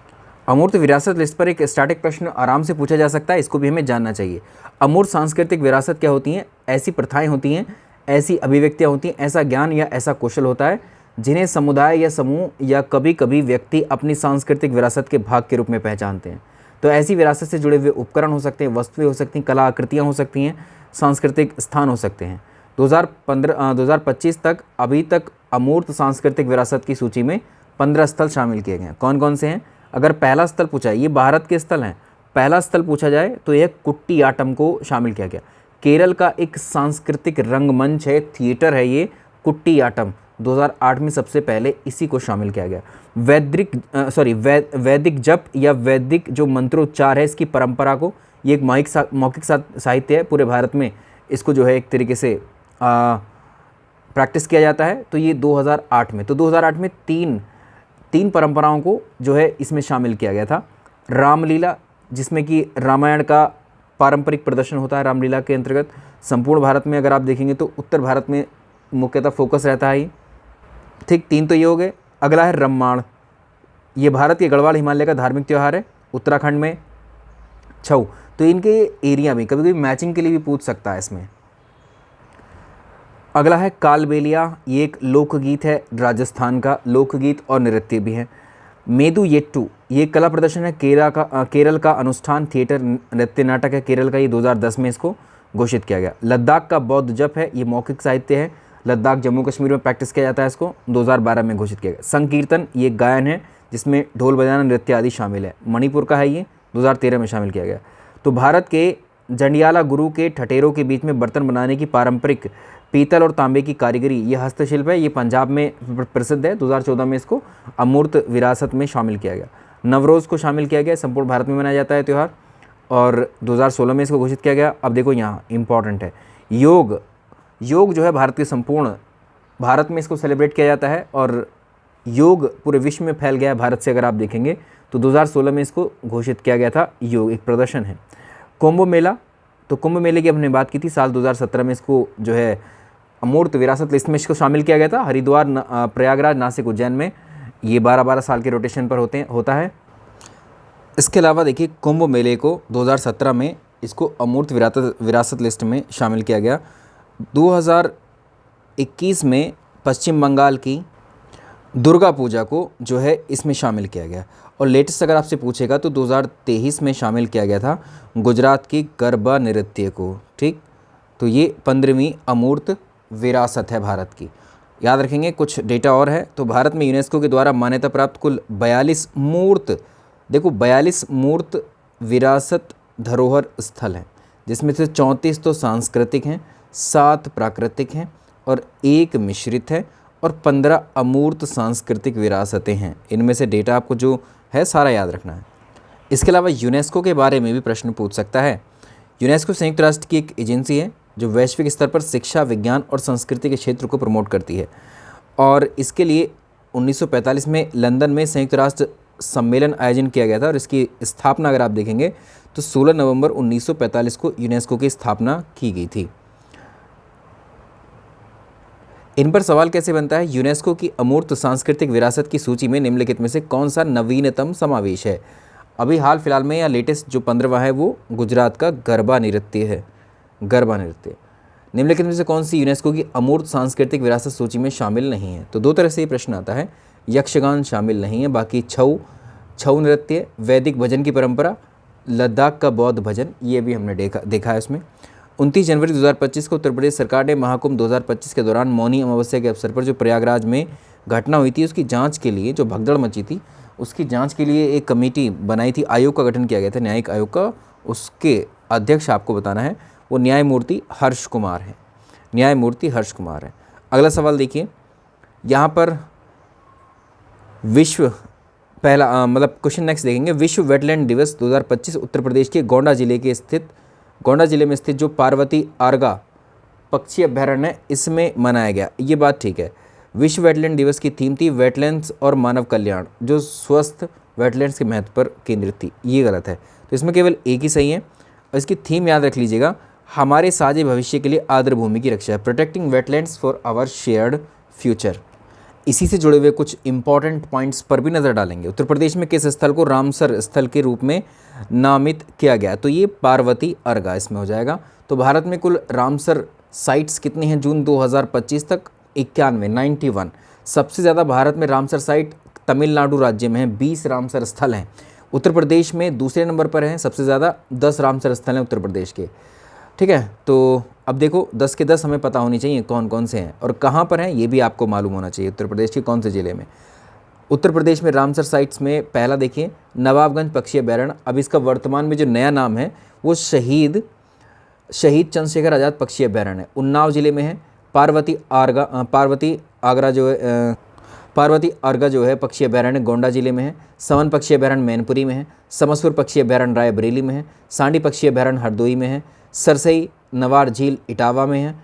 अमूर्त विरासत लिस्ट पर एक स्टैटिक प्रश्न आराम से पूछा जा सकता है, इसको भी हमें जानना चाहिए। अमूर्त सांस्कृतिक विरासत क्या होती हैं? ऐसी प्रथाएं होती हैं, ऐसी अभिव्यक्तियाँ होती हैं, ऐसा ज्ञान या ऐसा कौशल होता है जिन्हें समुदाय या समूह या कभी कभी व्यक्ति अपनी सांस्कृतिक विरासत के भाग के रूप में पहचानते हैं। तो ऐसी विरासत से जुड़े हुए उपकरण हो सकते हैं, वस्तुएं हो सकती हैं, कला आकृतियाँ हो सकती हैं, सांस्कृतिक स्थान हो सकते हैं। 2025 तक अभी तक अमूर्त सांस्कृतिक विरासत की सूची में 15 स्थल शामिल किए गए हैं। कौन कौन से हैं? अगर पहला स्थल पूछा है, ये भारत के स्थल हैं, पहला स्थल पूछा जाए तो यह कुट्टियाट्टम को शामिल किया गया। केरल का एक सांस्कृतिक रंगमंच है, थिएटर है ये कुट्टियाट्टम, 2008 में सबसे पहले इसी को शामिल किया गया। वैदिक जप या वैदिक जो मंत्रोच्चार है, इसकी परंपरा को, ये एक मौखिक साहित्य है, पूरे भारत में इसको जो है एक तरीके से प्रैक्टिस किया जाता है। तो ये 2008 में, तो 2008 में तीन परंपराओं को जो है इसमें शामिल किया गया था। रामलीला, जिसमें कि रामायण का पारंपरिक प्रदर्शन होता है रामलीला के अंतर्गत। संपूर्ण भारत में अगर आप देखेंगे तो उत्तर भारत में मुख्यतः फोकस रहता है। ठीक, 3 तो ये हो गए। अगला है रम्माण, ये भारत के गढ़वाल हिमालय का धार्मिक त्यौहार है, उत्तराखंड में। छऊ, तो इनके एरिया में कभी कभी मैचिंग के लिए भी पूछ सकता है इसमें। अगला है कालबेलिया, ये एक लोकगीत है, राजस्थान का लोकगीत और नृत्य भी है। मेदुयेट्टू, ये कला प्रदर्शन है, केरल का अनुष्ठान थिएटर नृत्य नाटक है, केरल का, ये 2010 में इसको घोषित किया गया। लद्दाख का बौद्ध जप है, ये मौखिक साहित्य है, लद्दाख जम्मू कश्मीर में प्रैक्टिस किया जाता है, इसको 2012 में घोषित किया गया। संकीर्तन, ये एक गायन है जिसमें ढोल बजाना, नृत्य आदि शामिल है, मणिपुर का है, ये 2013 में शामिल किया गया। तो भारत के जंडियाला गुरु के ठठेरों के बीच में बर्तन बनाने की पारंपरिक पीतल और तांबे की कारीगरी, ये हस्तशिल्प है, ये पंजाब में प्रसिद्ध है, 2014 में इसको अमूर्त विरासत में शामिल किया गया। नवरोज़ को शामिल किया गया, संपूर्ण भारत में मनाया जाता है त्यौहार, और 2016 में इसको घोषित किया गया। अब देखो यहाँ इंपॉर्टेंट है, योग जो है भारत के संपूर्ण भारत में इसको सेलिब्रेट किया जाता है, और योग पूरे विश्व में फैल गया है भारत से। अगर आप देखेंगे तो 2016 में इसको घोषित किया गया था, योग एक प्रदर्शन है। कुंभ मेला, तो कुंभ मेले की हमने बात की थी, साल 2017 में इसको जो है अमूर्त विरासत लिस्ट में इसको शामिल किया गया था। हरिद्वार, प्रयागराज, नासिक, उज्जैन में ये 12-12 साल के रोटेशन पर होता है। इसके अलावा देखिए कुंभ मेले को 2017 में इसको अमूर्त विरासत लिस्ट में शामिल किया गया। 2021 में पश्चिम बंगाल की दुर्गा पूजा को जो है इसमें शामिल किया गया, और लेटेस्ट अगर आपसे पूछेगा तो 2023 में शामिल किया गया था गुजरात की गरबा नृत्य को। ठीक, तो ये 15वीं अमूर्त विरासत है भारत की। याद रखेंगे, कुछ डेटा और है। तो भारत में यूनेस्को के द्वारा मान्यता प्राप्त कुल 42 मूर्त, देखो 42 मूर्त विरासत धरोहर स्थल हैं, जिसमें से 34 तो सांस्कृतिक हैं, 7 प्राकृतिक हैं और 1 मिश्रित है, और 15 अमूर्त सांस्कृतिक विरासतें हैं। इनमें से डेटा आपको जो है सारा याद रखना है। इसके अलावा यूनेस्को के बारे में भी प्रश्न पूछ सकता है। यूनेस्को संयुक्त राष्ट्र की एक एजेंसी है जो वैश्विक स्तर पर शिक्षा, विज्ञान और संस्कृति के क्षेत्र को प्रमोट करती है, और इसके लिए 1945 में लंदन में संयुक्त राष्ट्र सम्मेलन आयोजन किया गया था, और इसकी स्थापना अगर आप देखेंगे तो 16 नवंबर 1945 को यूनेस्को की स्थापना की गई थी। इन पर सवाल कैसे बनता है? यूनेस्को की अमूर्त सांस्कृतिक विरासत की सूची में निम्नलिखित में से कौन सा नवीनतम समावेश है? अभी हाल फिलहाल में या लेटेस्ट जो 15वां है वो गुजरात का गरबा नृत्य है, गरबा नृत्य। निम्नलिखित में से कौन सी यूनेस्को की अमूर्त सांस्कृतिक विरासत सूची में शामिल नहीं है? तो 2 तरह से ये प्रश्न आता है। यक्षगान शामिल नहीं है, बाकी छऊ नृत्य, वैदिक भजन की परंपरा, लद्दाख का बौद्ध भजन, ये भी हमने देखा है उसमें। 29 जनवरी 2025 को उत्तर प्रदेश सरकार ने महाकुंभ 2025 के दौरान मौनी अमावस्या के अवसर पर जो प्रयागराज में घटना हुई थी उसकी जांच के लिए, जो भगदड़ मची थी उसकी जांच के लिए एक कमेटी बनाई थी, आयोग का गठन किया गया था, न्यायिक आयोग का। उसके अध्यक्ष आपको बताना है वो न्यायमूर्ति हर्ष कुमार है, न्यायमूर्ति हर्ष कुमार है। अगला सवाल देखिए, यहाँ पर विश्व पहला मतलब क्वेश्चन नेक्स्ट देखेंगे। विश्व वेटलैंड दिवस 2025 उत्तर प्रदेश के गोंडा जिले में स्थित जो पार्वती आर्गा पक्षी अभ्यारण्य है इसमें मनाया गया। ये बात ठीक है। विश्व वेटलैंड दिवस की थीम थी वेटलैंड्स और मानव कल्याण, जो स्वस्थ वेटलैंड्स के महत्व पर केंद्रित थी। ये गलत है, तो इसमें केवल एक ही सही है। और इसकी थीम याद रख लीजिएगा, हमारे साझे भविष्य के लिए आर्द्र भूमि की रक्षा है, protecting wetlands for our shared future. इसी से जुड़े हुए कुछ इंपॉर्टेंट पॉइंट्स पर भी नज़र डालेंगे। उत्तर प्रदेश में किस स्थल को रामसर स्थल के रूप में नामित किया गया? तो ये पार्वती अर्गा इसमें हो जाएगा। तो भारत में कुल रामसर साइट्स कितनी हैं जून 2025 तक? 91, सबसे ज़्यादा भारत में रामसर साइट तमिलनाडु राज्य में है, 20 रामसर स्थल हैं। उत्तर प्रदेश में दूसरे नंबर पर हैं सबसे ज़्यादा, 10 रामसर स्थल हैं उत्तर प्रदेश के। ठीक है, तो अब देखो 10 के 10 हमें पता होनी चाहिए कौन कौन से हैं और कहाँ पर हैं, ये भी आपको मालूम होना चाहिए उत्तर प्रदेश के कौन से ज़िले में। उत्तर प्रदेश में रामसर साइट्स में पहला देखिए नवाबगंज पक्षी अभयारण्य, अब इसका वर्तमान में जो नया नाम है वो शहीद चंद्रशेखर आज़ाद पक्षी अभयारण्य है, उन्नाव जिले में है। पार्वती आर्गा जो है पक्षी अभयारण्य गोंडा जिले में है। समन पक्षी अभयारण्य मैनपुरी में है। समसपुर पक्षी अभयारण्य रायबरेली में है। सांडी पक्षी अभयारण्य हरदोई में है। सरसई नवार झील इटावा में है।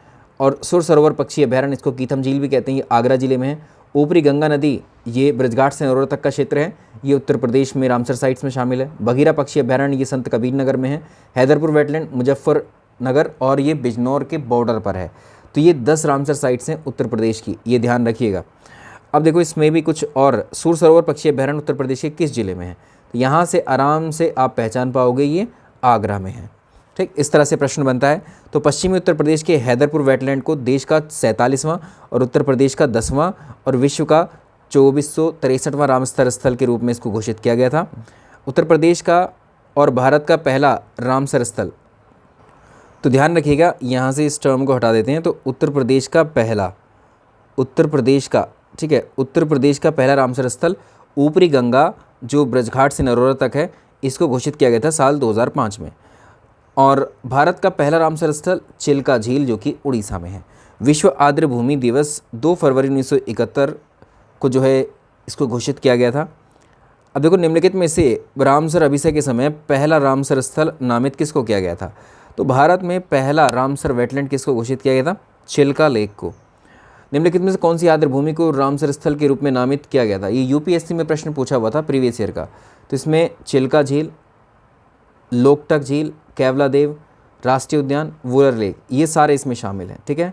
और सुर सरोवर पक्षी अभयारण्य, इसको कीथम झील भी कहते हैं, ये आगरा जिले में है। ऊपरी गंगा नदी ये ब्रजघाट से नरोरा तक का क्षेत्र है, ये उत्तर प्रदेश में रामसर साइट्स में शामिल है। बघीरा पक्षी अभयारण्य ये संत कबीर नगर में है। हैदरपुर वेटलैंड मुजफ्फरनगर और ये बिजनौर के बॉर्डर पर है। तो ये 10 रामसर साइट्स हैं उत्तर प्रदेश की, ये ध्यान रखिएगा। अब देखो इसमें भी कुछ और, सुर सरोवर पक्षी अभयारण्य उत्तर प्रदेश के किस जिले में है, तो यहाँ से आराम से आप पहचान पाओगे ये आगरा में है। ठीक, इस तरह से प्रश्न बनता है। तो पश्चिमी उत्तर प्रदेश के हैदरपुर वेटलैंड को देश का 47वां और उत्तर प्रदेश का 10वां और विश्व का 2463वां रामसर स्थल के रूप में इसको घोषित किया गया था। उत्तर प्रदेश का और भारत का पहला रामसर स्थल, तो ध्यान रखिएगा यहाँ से इस टर्म को हटा देते हैं। तो उत्तर प्रदेश का ठीक है, उत्तर प्रदेश का पहला रामसर स्थल ऊपरी गंगा जो ब्रजघाट से नरोरा तक है, इसको घोषित किया गया था साल 2005 में। और भारत का पहला रामसर स्थल चिल्का झील जो कि उड़ीसा में है। विश्व आर्द्र भूमि दिवस 2 फरवरी 1971 को जो है इसको घोषित किया गया था। अब देखो निम्नलिखित में से रामसर अभिषेक के समय पहला रामसर स्थल नामित किसको किया गया था, तो भारत में पहला रामसर वेटलैंड किसको घोषित किया गया था, चिल्का लेक को। निम्नलिखित में से कौन सी आर्द्र भूमि को रामसर स्थल के रूप में नामित किया गया था, ये यूपीएससी में प्रश्न पूछा हुआ था प्रीवियस ईयर का। तो इसमें चिल्का झील, लोकटक झील, केवलादेव राष्ट्रीय उद्यान, वुलर लेक, ये सारे इसमें शामिल हैं। ठीक है,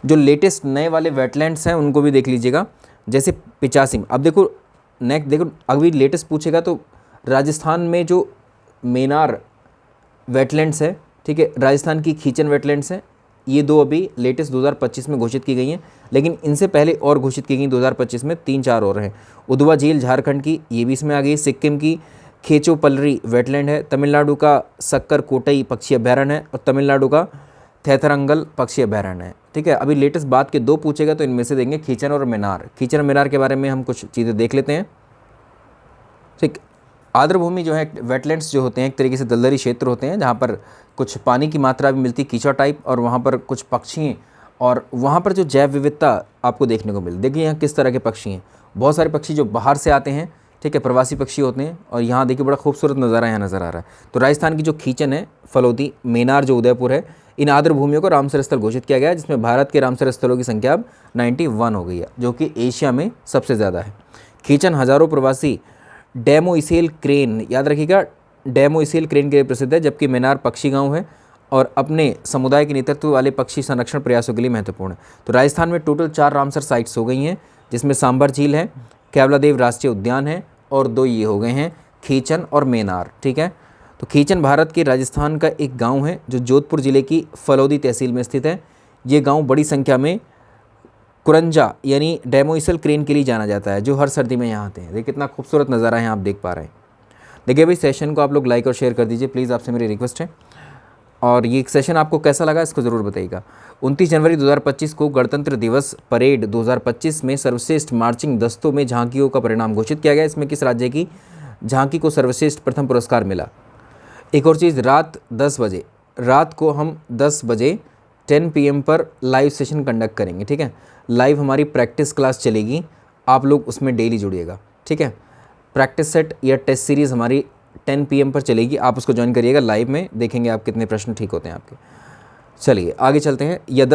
जो लेटेस्ट नए वाले वेटलैंड्स हैं उनको भी देख लीजिएगा, जैसे 85। अब देखो नेक्स्ट देखो अभी लेटेस्ट पूछेगा तो राजस्थान में जो मेनार वेटलैंड्स है, ठीक है, राजस्थान की खीचन वेटलैंड्स हैं, ये 2 अभी लेटेस्ट 2025 में घोषित की गई हैं, लेकिन इनसे पहले और घोषित की गई 2025 में 3-4 और हैं। उदवा झील झारखंड की, ये भी इसमें आ गई। सिक्किम की खेचोपल्लरी वेटलैंड है। तमिलनाडु का सक्कर कोटई पक्षी अभयारण्य है और तमिलनाडु का थैथरंगल पक्षी अभयारण्य है। ठीक है, अभी लेटेस्ट बात के 2 पूछेगा तो इनमें से देंगे खीचन और मेनार। खीचन और मेनार के बारे में हम कुछ चीज़ें देख लेते हैं। ठीक, आर्द्र भूमि जो है वेटलैंड्स जो होते हैं एक तरीके से दलदली क्षेत्र होते हैं जहाँ पर कुछ पानी की मात्रा भी मिलती है, कीचड़ टाइप, और वहाँ पर कुछ पक्षी और वहाँ पर जो जैव विविधता आपको देखने को मिलती। देखिए यहाँ किस तरह के पक्षी हैं, बहुत सारे पक्षी जो बाहर से आते हैं, ठीक है, प्रवासी पक्षी होते हैं। और यहाँ देखिए बड़ा खूबसूरत नज़ारा यहाँ नज़र आ रहा है। तो राजस्थान की जो खीचन है, फलोदी, मेनार जो उदयपुर है, इन आर्द्र भूमियों को रामसर स्थल घोषित किया गया है, जिसमें भारत के रामसर स्थलों की संख्या अब 91 हो गई है, जो कि एशिया में सबसे ज़्यादा है। खीचन हज़ारों प्रवासी डेमोइसेल क्रेन, याद रखिएगा, डेमोइसेल क्रेन के लिए प्रसिद्ध है, जबकि मेनार पक्षी गांव है और अपने समुदाय के नेतृत्व वाले पक्षी संरक्षण प्रयासों के लिए महत्वपूर्ण है। तो राजस्थान में टोटल 4 रामसर साइट्स हो गई हैं, जिसमें सांबर झील है, केवलादेव राष्ट्रीय उद्यान है और 2 ये हो गए हैं खीचन और मेनार। ठीक है, तो खीचन भारत के राजस्थान का एक गाँव है जो जोधपुर जिले की फलोदी तहसील में स्थित है। ये गाँव बड़ी संख्या में कुरंजा यानी डेमोइसल क्रेन के लिए जाना जाता है, जो हर सर्दी में यहाँ आते हैं। देखिए कितना खूबसूरत नज़ारा है, आप देख पा रहे हैं। देखिए भाई सेशन को आप लोग लाइक और शेयर कर दीजिए प्लीज़, आपसे मेरी रिक्वेस्ट है। और ये सेशन आपको कैसा लगा इसको ज़रूर बताइएगा। 29 जनवरी 2025 को गणतंत्र दिवस परेड 2025 में सर्वश्रेष्ठ मार्चिंग दस्तों में झांकियों का परिणाम घोषित किया गया। इसमें किस राज्य की झांकी को सर्वश्रेष्ठ प्रथम पुरस्कार मिला। एक और चीज़, रात को हम 10 बजे 10 PM पर लाइव सेशन कंडक्ट करेंगे। ठीक है, लाइव हमारी प्रैक्टिस क्लास चलेगी, आप लोग उसमें डेली जुड़िएगा। ठीक है, प्रैक्टिस सेट या टेस्ट सीरीज़ हमारी 10 PM पर चलेगी, आप उसको ज्वाइन करिएगा। लाइव में देखेंगे आप कितने प्रश्न ठीक होते हैं आपके। चलिए आगे चलते हैं। या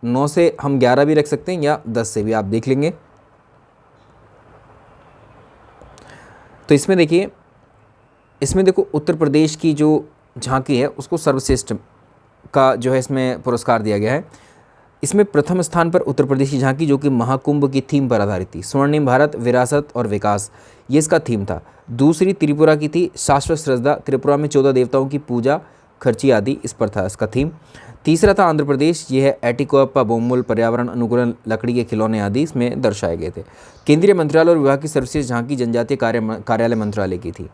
9 से हम 11 भी रख सकते हैं या 10 से भी, आप देख लेंगे। तो इसमें देखिए, इसमें देखो उत्तर प्रदेश की जो झांकी है उसको सर्वश्रेष्ठ का जो है इसमें पुरस्कार दिया गया है। इसमें प्रथम स्थान पर उत्तर प्रदेश की झांकी जो कि महाकुंभ की थीम पर आधारित थी। स्वर्णिम भारत, विरासत और विकास, ये इसका थीम था। दूसरी त्रिपुरा की थी शाश्वत श्रद्धा। त्रिपुरा में 14 देवताओं की पूजा खर्ची आदि इस पर था इसका थीम। तीसरा था आंध्र प्रदेश, ये है एटिकोप्पा बोम्बुल पर्यावरण अनुकूल लकड़ी के खिलौने आदि इसमें दर्शाए गए थे। केंद्रीय मंत्रालय और विभाग की सर्वश्रेष्ठ झांकी जनजातीय कार्यालय मंत्रालय की थी।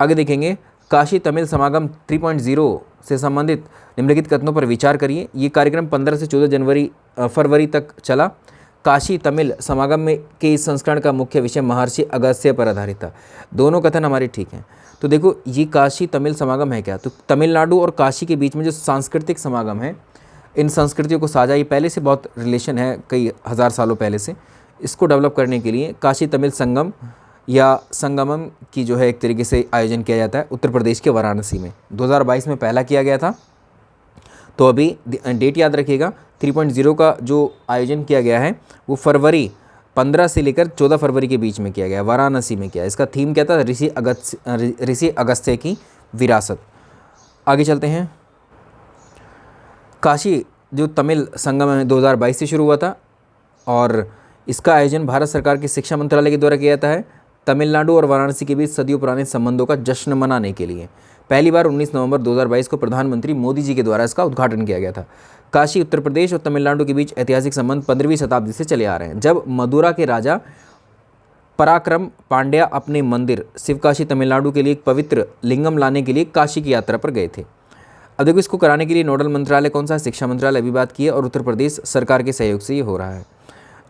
आगे देखेंगे काशी तमिल समागम 3.0 से संबंधित निम्नलिखित कथनों पर विचार करिए। ये कार्यक्रम 15 से 14 फरवरी तक चला। काशी तमिल समागम में के इस संस्करण का मुख्य विषय महर्षि अगस्त्य पर आधारित था। दोनों कथन हमारे ठीक हैं। तो देखो ये काशी तमिल समागम है क्या, तो तमिलनाडु और काशी के बीच में जो सांस्कृतिक समागम है, इन संस्कृतियों को साझा, ये पहले से बहुत रिलेशन है, कई हज़ार सालों पहले से। इसको डेवलप करने के लिए काशी तमिल संगम या संगमम की जो है एक तरीके से आयोजन किया जाता है उत्तर प्रदेश के वाराणसी में। 2022 में पहला किया गया था। तो अभी डेट याद रखिएगा, 3.0 का जो आयोजन किया गया है वो फरवरी 15 से लेकर 14 फरवरी के बीच में किया गया, वाराणसी में किया। इसका थीम क्या था, ऋषि अगस्त्य की विरासत। आगे चलते हैं। काशी जो तमिल संगम है 2022 से शुरू हुआ था और इसका आयोजन भारत सरकार के शिक्षा मंत्रालय के द्वारा किया जाता है। तमिलनाडु और वाराणसी के बीच सदियों पुराने संबंधों का जश्न मनाने के लिए पहली बार 19 नवंबर 2022 को प्रधानमंत्री मोदी जी के द्वारा इसका उद्घाटन किया गया था। काशी उत्तर प्रदेश और तमिलनाडु के बीच ऐतिहासिक संबंध 15वीं शताब्दी से चले आ रहे हैं, जब मदुरा के राजा पराक्रम पांड्या अपने मंदिर शिवकाशी तमिलनाडु के लिए एक पवित्र लिंगम लाने के लिए काशी की यात्रा पर गए थे। अब देखो इसको कराने के लिए नोडल मंत्रालय कौन सा है, शिक्षा मंत्रालय अभी बात की है, और उत्तर प्रदेश सरकार के सहयोग से ये हो रहा है।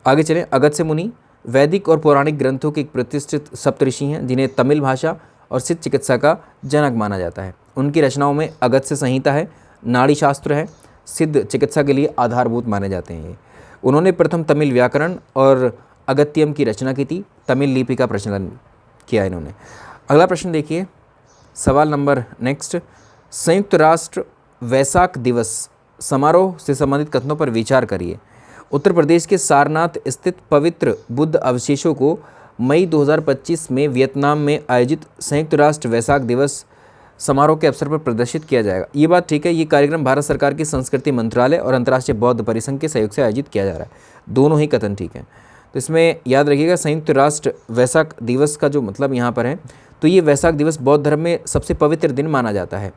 आगे चलें। अगस्त्य मुनि वैदिक और पौराणिक ग्रंथों के एक प्रतिष्ठित सप्तऋषि हैं, जिन्हें तमिल भाषा और सिद्ध चिकित्सा का जनक माना जाता है। उनकी रचनाओं में अगस्त्य संहिता है, नाड़ी शास्त्र है, सिद्ध चिकित्सा के लिए आधारभूत माने जाते हैं। उन्होंने प्रथम तमिल व्याकरण और अगत्यम की रचना की थी। तमिल लिपि का प्रचलन किया इन्होंने। अगला प्रश्न देखिए, सवाल नंबर नेक्स्ट। संयुक्त राष्ट्र वैसाख दिवस समारोह से संबंधित कथनों पर विचार करिए। उत्तर प्रदेश के सारनाथ स्थित पवित्र बुद्ध अवशेषों को मई 2025 में वियतनाम में आयोजित संयुक्त राष्ट्र वैसाख दिवस समारोह के अवसर पर प्रदर्शित किया जाएगा। ये बात ठीक है। ये कार्यक्रम भारत सरकार के संस्कृति मंत्रालय और अंतर्राष्ट्रीय बौद्ध परिसंघ के सहयोग से आयोजित किया जा रहा है। दोनों ही कथन ठीक हैं। तो इसमें याद रखिएगा संयुक्त राष्ट्र वैसाख दिवस का जो मतलब यहाँ पर है, तो ये वैसाख दिवस बौद्ध धर्म में सबसे पवित्र दिन माना जाता है,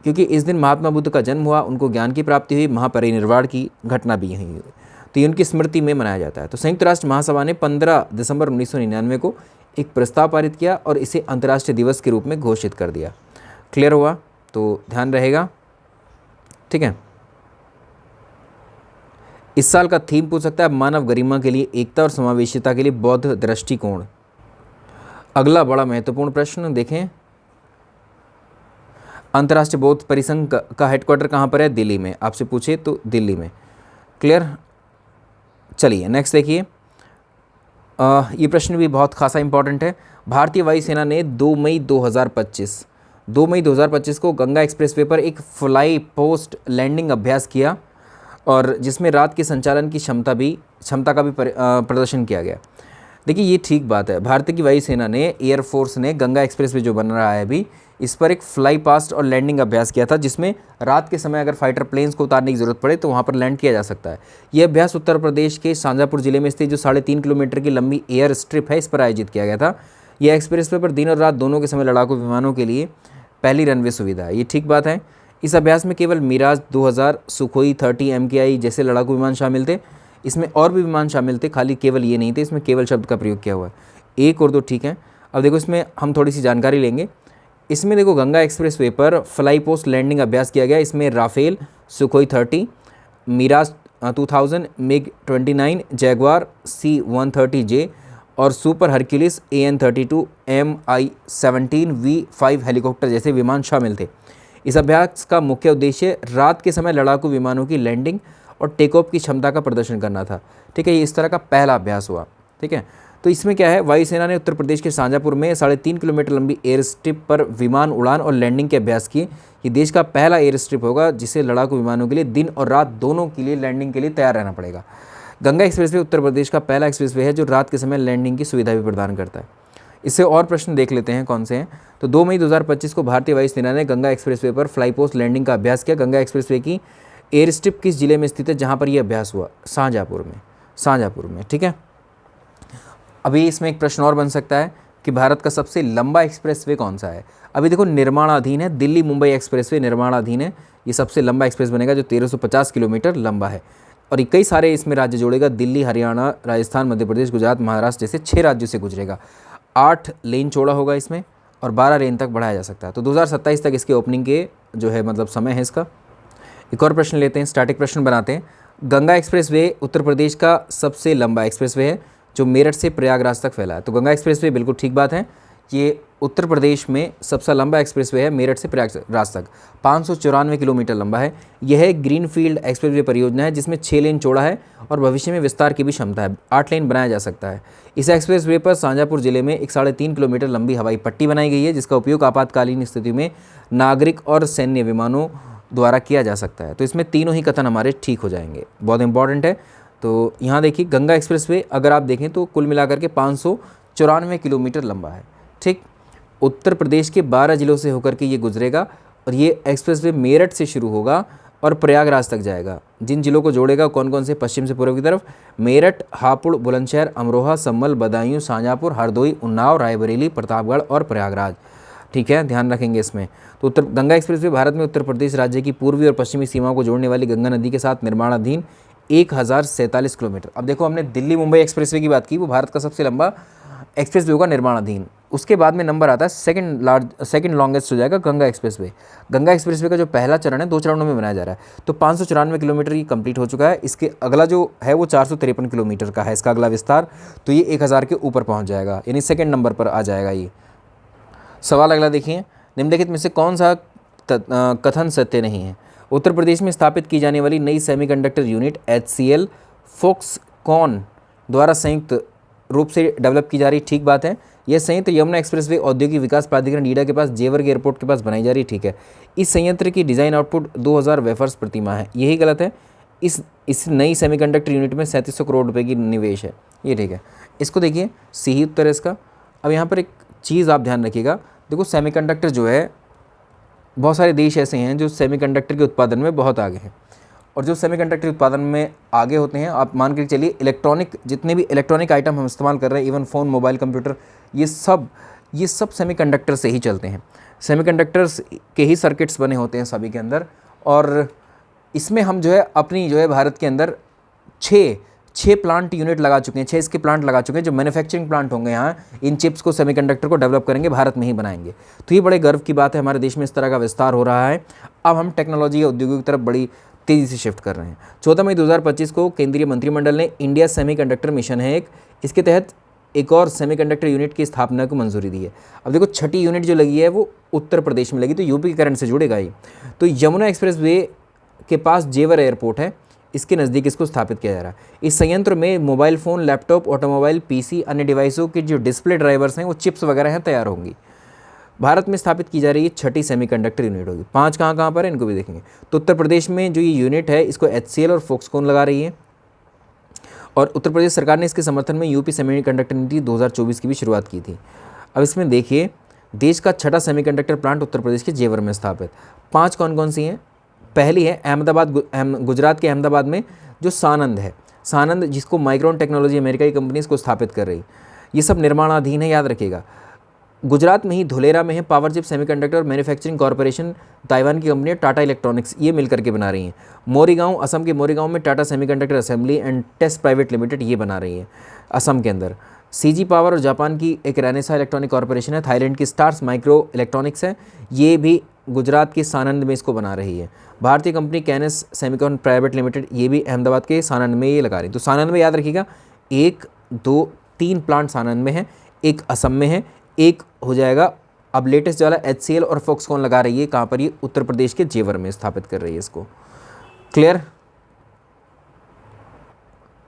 क्योंकि इस दिन महात्मा बुद्ध का जन्म हुआ, उनको ज्ञान की प्राप्ति हुई, महापरिनिर्वाण की घटना भी यही हुई, तो ये उनकी स्मृति में मनाया जाता है। तो संयुक्त राष्ट्र महासभा ने 15 दिसंबर 1999 को एक प्रस्ताव पारित किया और इसे अंतर्राष्ट्रीय दिवस के रूप में घोषित कर दिया। क्लियर हुआ? तो ध्यान रहेगा, ठीक है। इस साल का थीम पूछ सकता है मानव गरिमा के लिए, एकता और समावेशिता के लिए बौद्ध दृष्टिकोण। अगला बड़ा महत्वपूर्ण प्रश्न देखें, अंतर्राष्ट्रीय बौद्ध परिसंघ का हेडक्वार्टर कहाँ पर है? दिल्ली में। आपसे पूछे तो दिल्ली में। क्लियर? चलिए नेक्स्ट देखिए। ये प्रश्न भी बहुत खासा इंपॉर्टेंट है। भारतीय वायुसेना ने 2 मई 2025 को गंगा एक्सप्रेसवे पर एक फ्लाई पोस्ट लैंडिंग अभ्यास किया, और जिसमें रात के संचालन की क्षमता का भी प्रदर्शन किया गया। देखिए ये ठीक बात है। भारतीय की वायुसेना ने, एयरफोर्स ने गंगा एक्सप्रेसवे जो बन रहा है अभी, इस पर एक फ्लाई पास्ट और लैंडिंग अभ्यास किया था, जिसमें रात के समय अगर फाइटर प्लेन्स को उतारने की ज़रूरत पड़े तो वहाँ पर लैंड किया जा सकता है। ये अभ्यास उत्तर प्रदेश के शाजापुर जिले में स्थित जो 3.5 किलोमीटर की लंबी एयर स्ट्रिप है, इस पर आयोजित किया गया था। यह एक्सप्रेसवे पर दिन और रात दोनों के समय लड़ाकू विमानों के लिए पहली रनवे सुविधा है। ये ठीक बात है। इस अभ्यास में केवल मिराज 2000, सुखोई 30 MKI जैसे लड़ाकू विमान शामिल थे। इसमें और भी विमान शामिल थे, खाली केवल ये नहीं थे। इसमें केवल शब्द का प्रयोग किया हुआ है। 1 और 2 ठीक है। अब देखो इसमें हम थोड़ी सी जानकारी लेंगे। इसमें देखो गंगा एक्सप्रेसवे पर फ्लाई पोस्ट लैंडिंग अभ्यास किया गया। इसमें Rafale, Sukhoi 30, Mirage 2000, MiG 29, Jaguar C-130J और super Hercules AN-32, MI-17 V5 helicopter जैसे विमान शामिल थे। इस अभ्यास का मुख्य उद्देश्य रात के समय लड़ाकू विमानों की लैंडिंग और टेक ऑफ की क्षमता का प्रदर्शन करना था। ठीक है, ये इस तरह का पहला अभ्यास हुआ। ठीक है, तो इसमें क्या है, वायुसेना ने उत्तर प्रदेश के शाजापुर में 3.5 किलोमीटर लंबी एयर स्ट्रिप पर विमान उड़ान और लैंडिंग के अभ्यास किए। ये देश का पहला एयर स्ट्रिप होगा जिसे लड़ाकू विमानों के लिए दिन और रात दोनों के लिए लैंडिंग के लिए तैयार रहना पड़ेगा। गंगा एक्सप्रेसवे उत्तर प्रदेश का पहला एक्सप्रेसवे है जो रात के समय लैंडिंग की सुविधा भी प्रदान करता है। इससे और प्रश्न देख लेते हैं कौन से हैं। तो 2 मई 2025 को भारतीय वायुसेना ने गंगा एक्सप्रेसवे पर फ्लाई पोस्ट लैंडिंग का अभ्यास किया। गंगा एक्सप्रेसवे की एयर स्ट्रिप किस जिले में स्थित है जहाँ पर यह अभ्यास हुआ? शाजापुर में। ठीक है, अभी इसमें एक प्रश्न और बन सकता है कि भारत का सबसे लंबा एक्सप्रेसवे कौन सा है। अभी देखो निर्माणाधीन है, दिल्ली मुंबई एक्सप्रेसवे निर्माणाधीन है, ये सबसे लंबा एक्सप्रेस बनेगा जो 1350 किलोमीटर लंबा है। और कई सारे इसमें राज्य जोड़ेगा, दिल्ली, हरियाणा, राजस्थान, मध्य प्रदेश, गुजरात, महाराष्ट्र जैसे 6 राज्यों से गुजरेगा। 8 लेन चौड़ा होगा इसमें और 12 लेन तक बढ़ाया जा सकता है। तो 2027 तक इसके ओपनिंग के जो है मतलब समय है इसका। एक और प्रश्न लेते हैं, स्टैटिक प्रश्न बनाते हैं। गंगा एक्सप्रेसवे उत्तर प्रदेश का सबसे लंबा एक्सप्रेसवे है जो मेरठ से प्रयागराज तक फैला है। तो गंगा एक्सप्रेसवे बिल्कुल ठीक बात है, ये उत्तर प्रदेश में सबसे लंबा एक्सप्रेसवे है, मेरठ से प्रयागराज तक 594 किलोमीटर लंबा है। यह ग्रीनफील्ड एक्सप्रेसवे परियोजना है जिसमें 6 लेन चौड़ा है और भविष्य में विस्तार की भी क्षमता है, 8 लेन बनाया जा सकता है। इस एक्सप्रेसवे पर शाहजहाँपुर जिले में एक 3.5 किलोमीटर लंबी हवाई पट्टी बनाई गई है जिसका उपयोग आपातकालीन स्थिति में नागरिक और सैन्य विमानों द्वारा किया जा सकता है। तो इसमें तीनों ही कथन हमारे ठीक हो जाएंगे, बहुत इंपॉर्टेंट है। तो यहाँ देखिए गंगा एक्सप्रेसवे अगर आप देखें तो कुल मिलाकर के 594 किलोमीटर लंबा है। ठीक, उत्तर प्रदेश के 12 जिलों से होकर के ये गुजरेगा और ये एक्सप्रेसवे मेरठ से शुरू होगा और प्रयागराज तक जाएगा। जिन जिलों को जोड़ेगा कौन कौन से, पश्चिम से पूर्व की तरफ मेरठ, हापुड़, बुलंदशहर, अमरोहा, संभल, बदायूं, शाहजहाँपुर, हरदोई, उन्नाव, रायबरेली, प्रतापगढ़ और प्रयागराज। ठीक है, ध्यान रखेंगे इसमें। तो उत्तर गंगा एक्सप्रेसवे भारत में उत्तर प्रदेश राज्य की पूर्वी और पश्चिमी सीमाओं को जोड़ने वाली गंगा नदी के साथ निर्माणाधीन 1047 किलोमीटर। अब देखो हमने दिल्ली मुंबई एक्सप्रेसवे की बात की, वो भारत का सबसे लंबा एक्सप्रेसवे होगा निर्माणाधीन। उसके बाद में नंबर आता है सेकंड लॉन्गेस्ट हो जाएगा गंगा एक्सप्रेसवे। गंगा एक्सप्रेसवे का जो पहला चरण है 2 चरणों में बनाया जा रहा है। तो 594 किलोमीटर ये कंप्लीट हो चुका है। इसके अगला जो है वो 453 किलोमीटर का है इसका अगला विस्तार, तो ये 1000 के ऊपर पहुँच जाएगा, यानी सेकेंड नंबर पर आ जाएगा ये। सवाल अगला देखिए, निम्नलिखित में से कौन सा कथन सत्य नहीं है। उत्तर प्रदेश में स्थापित की जाने वाली नई सेमीकंडक्टर यूनिट HCL फॉक्सकॉन द्वारा संयुक्त रूप से डेवलप की जा रही, ठीक बात है। यह संयंत्र यमुना एक्सप्रेसवे औद्योगिक विकास प्राधिकरण नीडा के पास जेवर के एयरपोर्ट के पास बनाई जा रही, ठीक है। इस संयंत्र की डिज़ाइन आउटपुट 2000 वेफर्स प्रति माह है, यही गलत है। इस नई सेमीकंडक्टर यूनिट में 3700 करोड़ रुपए की निवेश है, ये ठीक है। इसको देखिए, सही उत्तर है इसका। अब यहाँ पर एक चीज़ आप ध्यान रखिएगा, देखो सेमीकंडक्टर जो है, बहुत सारे देश ऐसे हैं जो सेमीकंडक्टर के उत्पादन में बहुत आगे हैं, और जो सेमीकंडक्टर उत्पादन में आगे होते हैं, आप मान के चलिए जितने भी इलेक्ट्रॉनिक आइटम हम इस्तेमाल कर रहे हैं, इवन फ़ोन, मोबाइल, कंप्यूटर, ये सब सेमीकंडक्टर से ही चलते हैं। सेमीकंडक्टर्स के ही सर्किट्स बने होते हैं सभी के अंदर, और इसमें हम जो है अपनी जो है भारत के अंदर 6 प्लांट यूनिट लगा चुके हैं, 6 इसके प्लांट लगा चुके हैं जो मैन्युफैक्चरिंग प्लांट होंगे यहाँ, इन चिप्स को, सेमीकंडक्टर को डेवलप करेंगे, भारत में ही बनाएंगे। तो ये बड़े गर्व की बात है, हमारे देश में इस तरह का विस्तार हो रहा है। अब हम टेक्नोलॉजी या उद्योगों की तरफ बड़ी तेज़ी से शिफ्ट कर रहे हैं। 14 मई 2025 को केंद्रीय मंत्रिमंडल ने इंडिया सेमीकंडक्टर मिशन है इसके तहत एक और सेमीकंडक्टर यूनिट की स्थापना को मंजूरी दी है। अब देखो 6ठी यूनिट जो लगी है वो उत्तर प्रदेश में लगी, तो यूपी के करंट से जुड़ेगा ही। तो यमुना एक्सप्रेसवे के पास जेवर एयरपोर्ट है, इसके नज़दीक इसको स्थापित किया जा रहा है। इस संयंत्र में mobile phone, laptop, automobile, PC, अन्य डिवाइसों के जो डिस्प्ले ड्राइवर्स हैं, वो चिप्स वगैरह हैं, तैयार होंगी। भारत में स्थापित की जा रही 6ठी सेमीकंडक्टर यूनिट होगी। 5 कहाँ पर है, इनको भी देखेंगे। तो उत्तर प्रदेश में जो ये यूनिट है, इसको HCL और फॉक्सकॉन लगा रही है, और उत्तर प्रदेश सरकार ने इसके समर्थन में यूपी सेमीकंडक्टर नीति 2024 की भी शुरुआत की थी। अब इसमें देखिए, देश का 6ठा सेमीकंडक्टर प्लांट उत्तर प्रदेश के जेवर में स्थापित। 5 कौन कौन सी हैं? पहली है अहमदाबाद, गुजरात के अहमदाबाद में जो सानंद है, सानंद जिसको माइक्रोन टेक्नोलॉजी अमेरिका की कंपनी इसको स्थापित कर रही। ये सब निर्माणाधीन है, याद रखिएगा। गुजरात में ही धुलेरा में है power chip semiconductor manufacturing corporation, Taiwan की कंपनी है टाटा इलेक्ट्रॉनिक्स, ये मिलकर के बना रही हैं। मोरीगांव, असम के मोरीगांव में Tata semiconductor assembly and test private limited ये बना रही है असम के अंदर। CG पावर और जापान की एक रेनेसा इलेक्ट्रॉनिक कॉर्पोरेशन है, थाईलैंड की स्टार्स माइक्रो इलेक्ट्रॉनिक्स है, ये भी गुजरात के सानंद में इसको बना रही है। भारतीय कंपनी कैनस सेमीकॉन प्राइवेट लिमिटेड, ये भी अहमदाबाद के सानंद में ये लगा रही है। तो सानंद में याद रखिएगा 1, 2, 3 प्लांट सानंद में है, एक असम में है, एक हो जाएगा अब लेटेस्ट वाला HCL और फॉक्सकॉन लगा रही है, कहाँ पर? ये उत्तर प्रदेश के जेवर में स्थापित कर रही है इसको। क्लियर?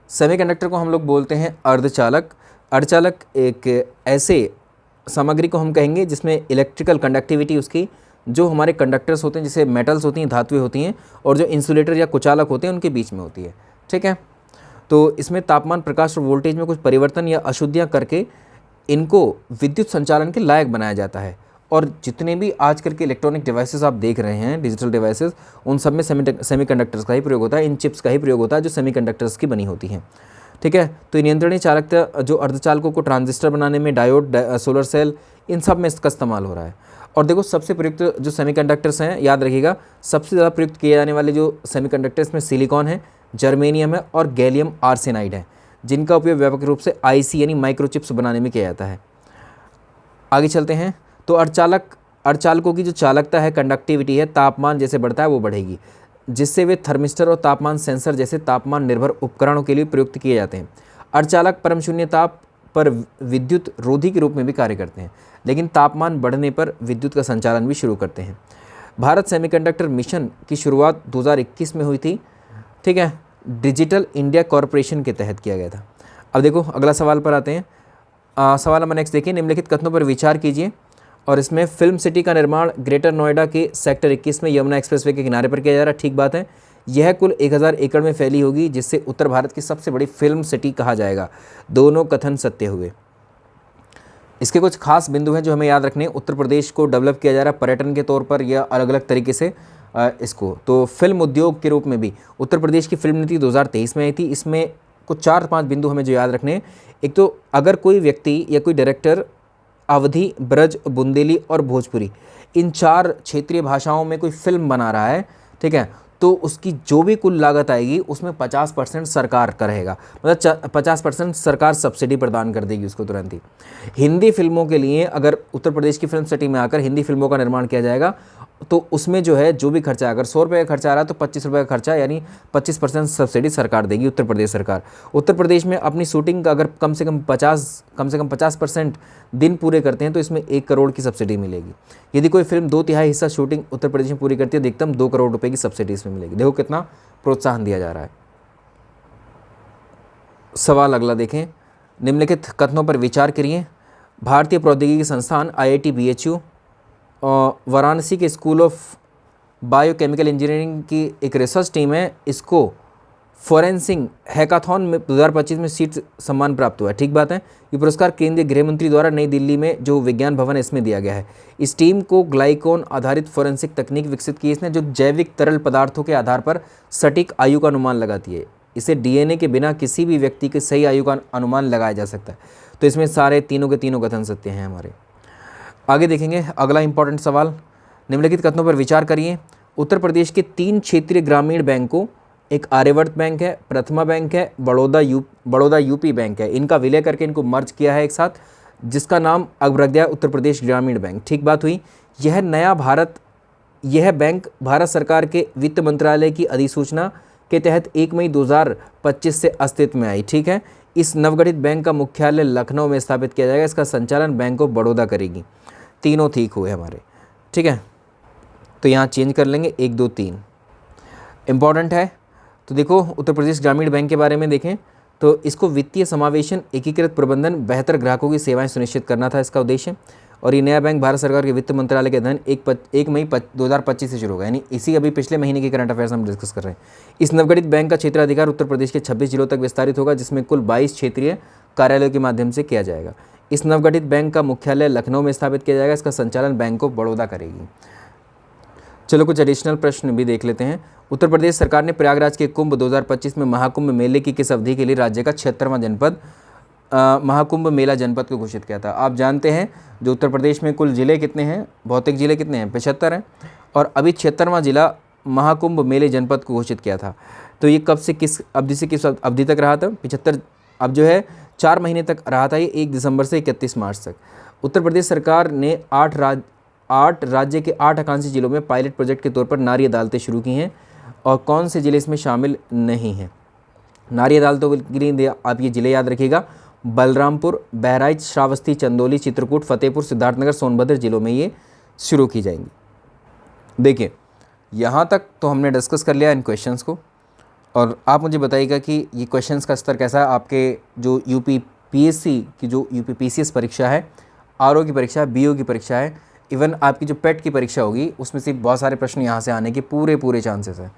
सेमीकंडक्टर को हम लोग बोलते हैं अर्धचालक। अर्धचालक एक ऐसे सामग्री को हम कहेंगे जिसमें इलेक्ट्रिकल कंडक्टिविटी उसकी, जो हमारे कंडक्टर्स होते हैं जैसे मेटल्स होती हैं, धातुएं होती हैं, और जो इंसुलेटर या कुचालक होते हैं उनके बीच में होती है, ठीक है। तो इसमें तापमान, प्रकाश और वोल्टेज में कुछ परिवर्तन या अशुद्धियाँ करके इनको विद्युत संचालन के लायक बनाया जाता है। और जितने भी आजकल के इलेक्ट्रॉनिक डिवाइसेस आप देख रहे हैं, डिजिटल डिवाइसेस, उन सब में सेमीकंडक्टर्स का ही प्रयोग होता है, इन चिप्स का ही प्रयोग होता है जो सेमीकंडक्टर्स की बनी होती हैं, ठीक है। तो ये नियंत्रणीय चालकता जो अर्धचालकों को ट्रांजिस्टर बनाने में, डायोड, सोलर सेल, इन सब में इसका इस्तेमाल हो रहा है। और देखो सबसे प्रयुक्त जो सेमीकंडक्टर्स हैं, याद रखिएगा सबसे ज़्यादा प्रयुक्त किए जाने वाले जो सेमीकंडक्टर्स में सिलिकॉन है, जर्मेनियम है और गैलियम आर्सेनाइड है, जिनका उपयोग व्यापक रूप से आईसी यानी माइक्रोचिप्स बनाने में किया जाता है। आगे चलते हैं। तो अर्धचालकों की जो चालकता है, कंडक्टिविटी है, तापमान जैसे बढ़ता है वो बढ़ेगी, जिससे वे थर्मिस्टर और तापमान सेंसर जैसे तापमान निर्भर उपकरणों के लिए प्रयुक्त किए जाते हैं। अर्धचालक परम शून्य ताप पर विद्युत रोधी के रूप में भी कार्य करते हैं, लेकिन तापमान बढ़ने पर विद्युत का संचालन भी शुरू करते हैं। भारत सेमीकंडक्टर मिशन की शुरुआत 2021 में हुई थी, ठीक है, डिजिटल इंडिया कॉरपोरेशन के तहत किया गया था। अब देखो अगला सवाल पर आते हैं। सवाल नंबर नेक्स्ट देखिए, निम्नलिखित कथनों पर विचार कीजिए। और इसमें फिल्म सिटी का निर्माण ग्रेटर नोएडा के सेक्टर 21 में यमुना एक्सप्रेसवे के किनारे पर किया जा रहा है। ठीक बात है। यह कुल 1000 एकड़ में फैली होगी, जिससे उत्तर भारत की सबसे बड़ी फिल्म सिटी कहा जाएगा। दोनों कथन सत्य हुए। इसके कुछ खास बिंदु हैं जो हमें याद रखने हैं। उत्तर प्रदेश को डेवलप किया जा रहा है पर्यटन के तौर पर या अलग अलग तरीके से इसको, तो फिल्म उद्योग के रूप में भी उत्तर प्रदेश की फिल्म नीति 2023 में आई थी। इसमें कुछ 4-5 बिंदु हमें जो याद रखने हैं। एक तो अगर कोई व्यक्ति या कोई डायरेक्टर अवधी, ब्रज, बुंदेली और भोजपुरी इन 4 क्षेत्रीय भाषाओं में कोई फिल्म बना रहा है, ठीक है, तो उसकी जो भी कुल लागत आएगी उसमें 50% सरकार का रहेगा, मतलब 50% सरकार सब्सिडी प्रदान कर देगी उसको तुरंत ही। हिंदी फिल्मों के लिए अगर उत्तर प्रदेश की फिल्म सिटी में आकर हिंदी फिल्मों का निर्माण किया जाएगा, तो उसमें जो है जो भी खर्चा, अगर 100 रुपये का खर्चा आ रहा है तो 25 रुपये का खर्चा, यानी 25% सब्सिडी सरकार देगी, उत्तर प्रदेश सरकार। उत्तर प्रदेश में अपनी शूटिंग का अगर कम से कम 50% दिन पूरे करते हैं तो इसमें 1 करोड़ की सब्सिडी मिलेगी। यदि कोई फिल्म 2/3 हिस्सा शूटिंग उत्तर प्रदेश में पूरी करती है, अधिकतम 2 करोड़ रुपये की सब्सिडी इसमें मिलेगी। देखो कितना प्रोत्साहन दिया जा रहा है। सवाल अगला देखें, निम्नलिखित कथनों पर विचार करिए। भारतीय प्रौद्योगिकी संस्थान IIT BHU वाराणसी के स्कूल ऑफ बायोकेमिकल इंजीनियरिंग की एक रिसर्च टीम है, इसको फॉरेंसिक हैकाथॉन में 2025 में सीट सम्मान प्राप्त हुआ है। ठीक बात है। ये पुरस्कार केंद्रीय गृह मंत्री द्वारा नई दिल्ली में जो विज्ञान भवन है इसमें दिया गया है। इस टीम को ग्लाइकोन आधारित फॉरेंसिक तकनीक विकसित की इसने, जो जैविक तरल पदार्थों के आधार पर सटीक आयु का अनुमान लगाती है। इसे DNA के बिना किसी भी व्यक्ति के सही आयु का अनुमान लगाया जा सकता है। तो इसमें सारे तीनों के तीनों कथन सत्य हैं हमारे। आगे देखेंगे अगला इंपॉर्टेंट सवाल, निम्नलिखित कथनों पर विचार करिए। उत्तर प्रदेश के 3 क्षेत्रीय ग्रामीण बैंकों, एक आर्यवर्त बैंक है, प्रथमा बैंक है, बड़ौदा यूपी बैंक है, इनका विलय करके इनको मर्ज किया है एक साथ, जिसका नाम अब रख दिया उत्तर प्रदेश ग्रामीण बैंक। ठीक बात हुई। यह बैंक भारत सरकार के वित्त मंत्रालय की अधिसूचना के तहत 1 मई 2025 से अस्तित्व में आई। ठीक है। इस नवगठित बैंक का मुख्यालय लखनऊ में स्थापित किया जाएगा। इसका संचालन बैंक ऑफ बड़ौदा करेगी। तीनों ठीक हुए हमारे। ठीक है, तो यहाँ चेंज कर लेंगे 1 2 3 इम्पॉर्टेंट है। तो देखो उत्तर प्रदेश ग्रामीण बैंक के बारे में देखें तो इसको वित्तीय समावेशन, एकीकृत प्रबंधन, बेहतर ग्राहकों की सेवाएं सुनिश्चित करना था इसका उद्देश्य। और ये नया बैंक भारत सरकार के वित्त मंत्रालय के अधीन 1 मई 2025 से शुरू होगा, यानी इसी अभी पिछले महीने के करंट अफेयर्स हम डिस्कस कर रहे हैं। इस नवगठित बैंक का क्षेत्राधिकार उत्तर प्रदेश के 26 जिलों तक विस्तारित होगा, जिसमें कुल 22 क्षेत्रीय कार्यालयों के माध्यम से किया जाएगा। इस नवगठित बैंक का मुख्यालय लखनऊ में स्थापित किया जाएगा। इसका संचालन बैंक ऑफ बड़ौदा करेगी। चलो कुछ एडिशनल प्रश्न भी देख लेते हैं। उत्तर प्रदेश सरकार ने प्रयागराज के कुंभ 2025 में महाकुंभ मेले की किस अवधि के लिए राज्य का 76वां जनपद महाकुंभ मेला जनपद को घोषित किया था? आप जानते हैं जो उत्तर प्रदेश में कुल जिले कितने हैं, भौतिक जिले कितने हैं, 75 हैं, और अभी 76वां जिला महाकुंभ मेले जनपद को घोषित किया था। तो ये कब से किस अवधि तक रहा था? 75। अब जो है 4 महीने तक रहा था ये, 1 दिसंबर से 31 मार्च तक। उत्तर प्रदेश सरकार ने 8 राज्य के 8 आकांक्षी जिलों में पायलट प्रोजेक्ट के तौर पर नारी अदालतें शुरू की हैं, और कौन से जिले इसमें शामिल नहीं हैं? नारी अदालतों के लिए आप ये जिले याद रखिएगा, बलरामपुर, बहराइच, श्रावस्ती, चंदौली, चित्रकूट, फतेहपुर, सिद्धार्थनगर, सोनभद्र जिलों में ये शुरू की जाएंगी। देखिए यहाँ तक तो हमने डिस्कस कर लिया इन क्वेश्चंस को, और आप मुझे बताइएगा कि ये क्वेश्चंस का स्तर कैसा है। आपके जो UPPSC की जो UPPCS परीक्षा है, RO की परीक्षा है, BO की परीक्षा है, इवन आपकी जो PET की परीक्षा होगी उसमें से बहुत सारे प्रश्न यहाँ से आने के पूरे चांसेस हैं।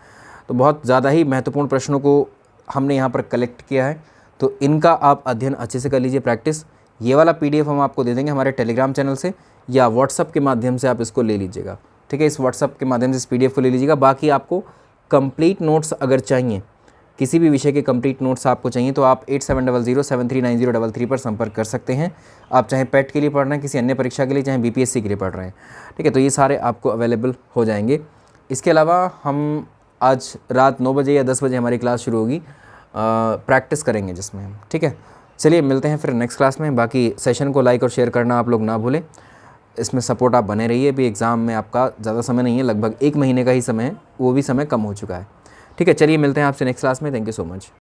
तो बहुत ज़्यादा ही महत्वपूर्ण प्रश्नों को हमने यहाँ पर कलेक्ट किया है, तो इनका आप अध्ययन अच्छे से कर लीजिए, प्रैक्टिस। ये वाला PDF हम आपको दे देंगे हमारे टेलीग्राम चैनल से, या व्हाट्सअप के माध्यम से आप इसको ले लीजिएगा। ठीक है, इस व्हाट्सअप के माध्यम से इस PDF को ले लीजिएगा। बाकी आपको कंप्लीट नोट्स अगर चाहिए किसी भी विषय के कंप्लीट नोट्स आपको चाहिए तो आप 8700739033 पर संपर्क कर सकते हैं। आप चाहे पेट के लिए पढ़ रहे हैं, किसी अन्य परीक्षा के लिए, चाहे बीपीएससी के लिए पढ़ रहे हैं, ठीक है, तो ये सारे आपको अवेलेबल हो जाएंगे। इसके अलावा हम आज रात 9 बजे या 10 बजे हमारी क्लास शुरू होगी, प्रैक्टिस करेंगे जिसमें हम, ठीक है। चलिए मिलते हैं फिर नेक्स्ट क्लास में। बाकी सेशन को लाइक और शेयर करना आप लोग ना भूलें, इसमें सपोर्ट आप बने रहिए। अभी एग्ज़ाम में आपका ज़्यादा समय नहीं है, लगभग 1 महीने का ही समय है, वो भी समय कम हो चुका है, ठीक है। चलिए मिलते हैं आपसे नेक्स्ट क्लास में। Thank you so much.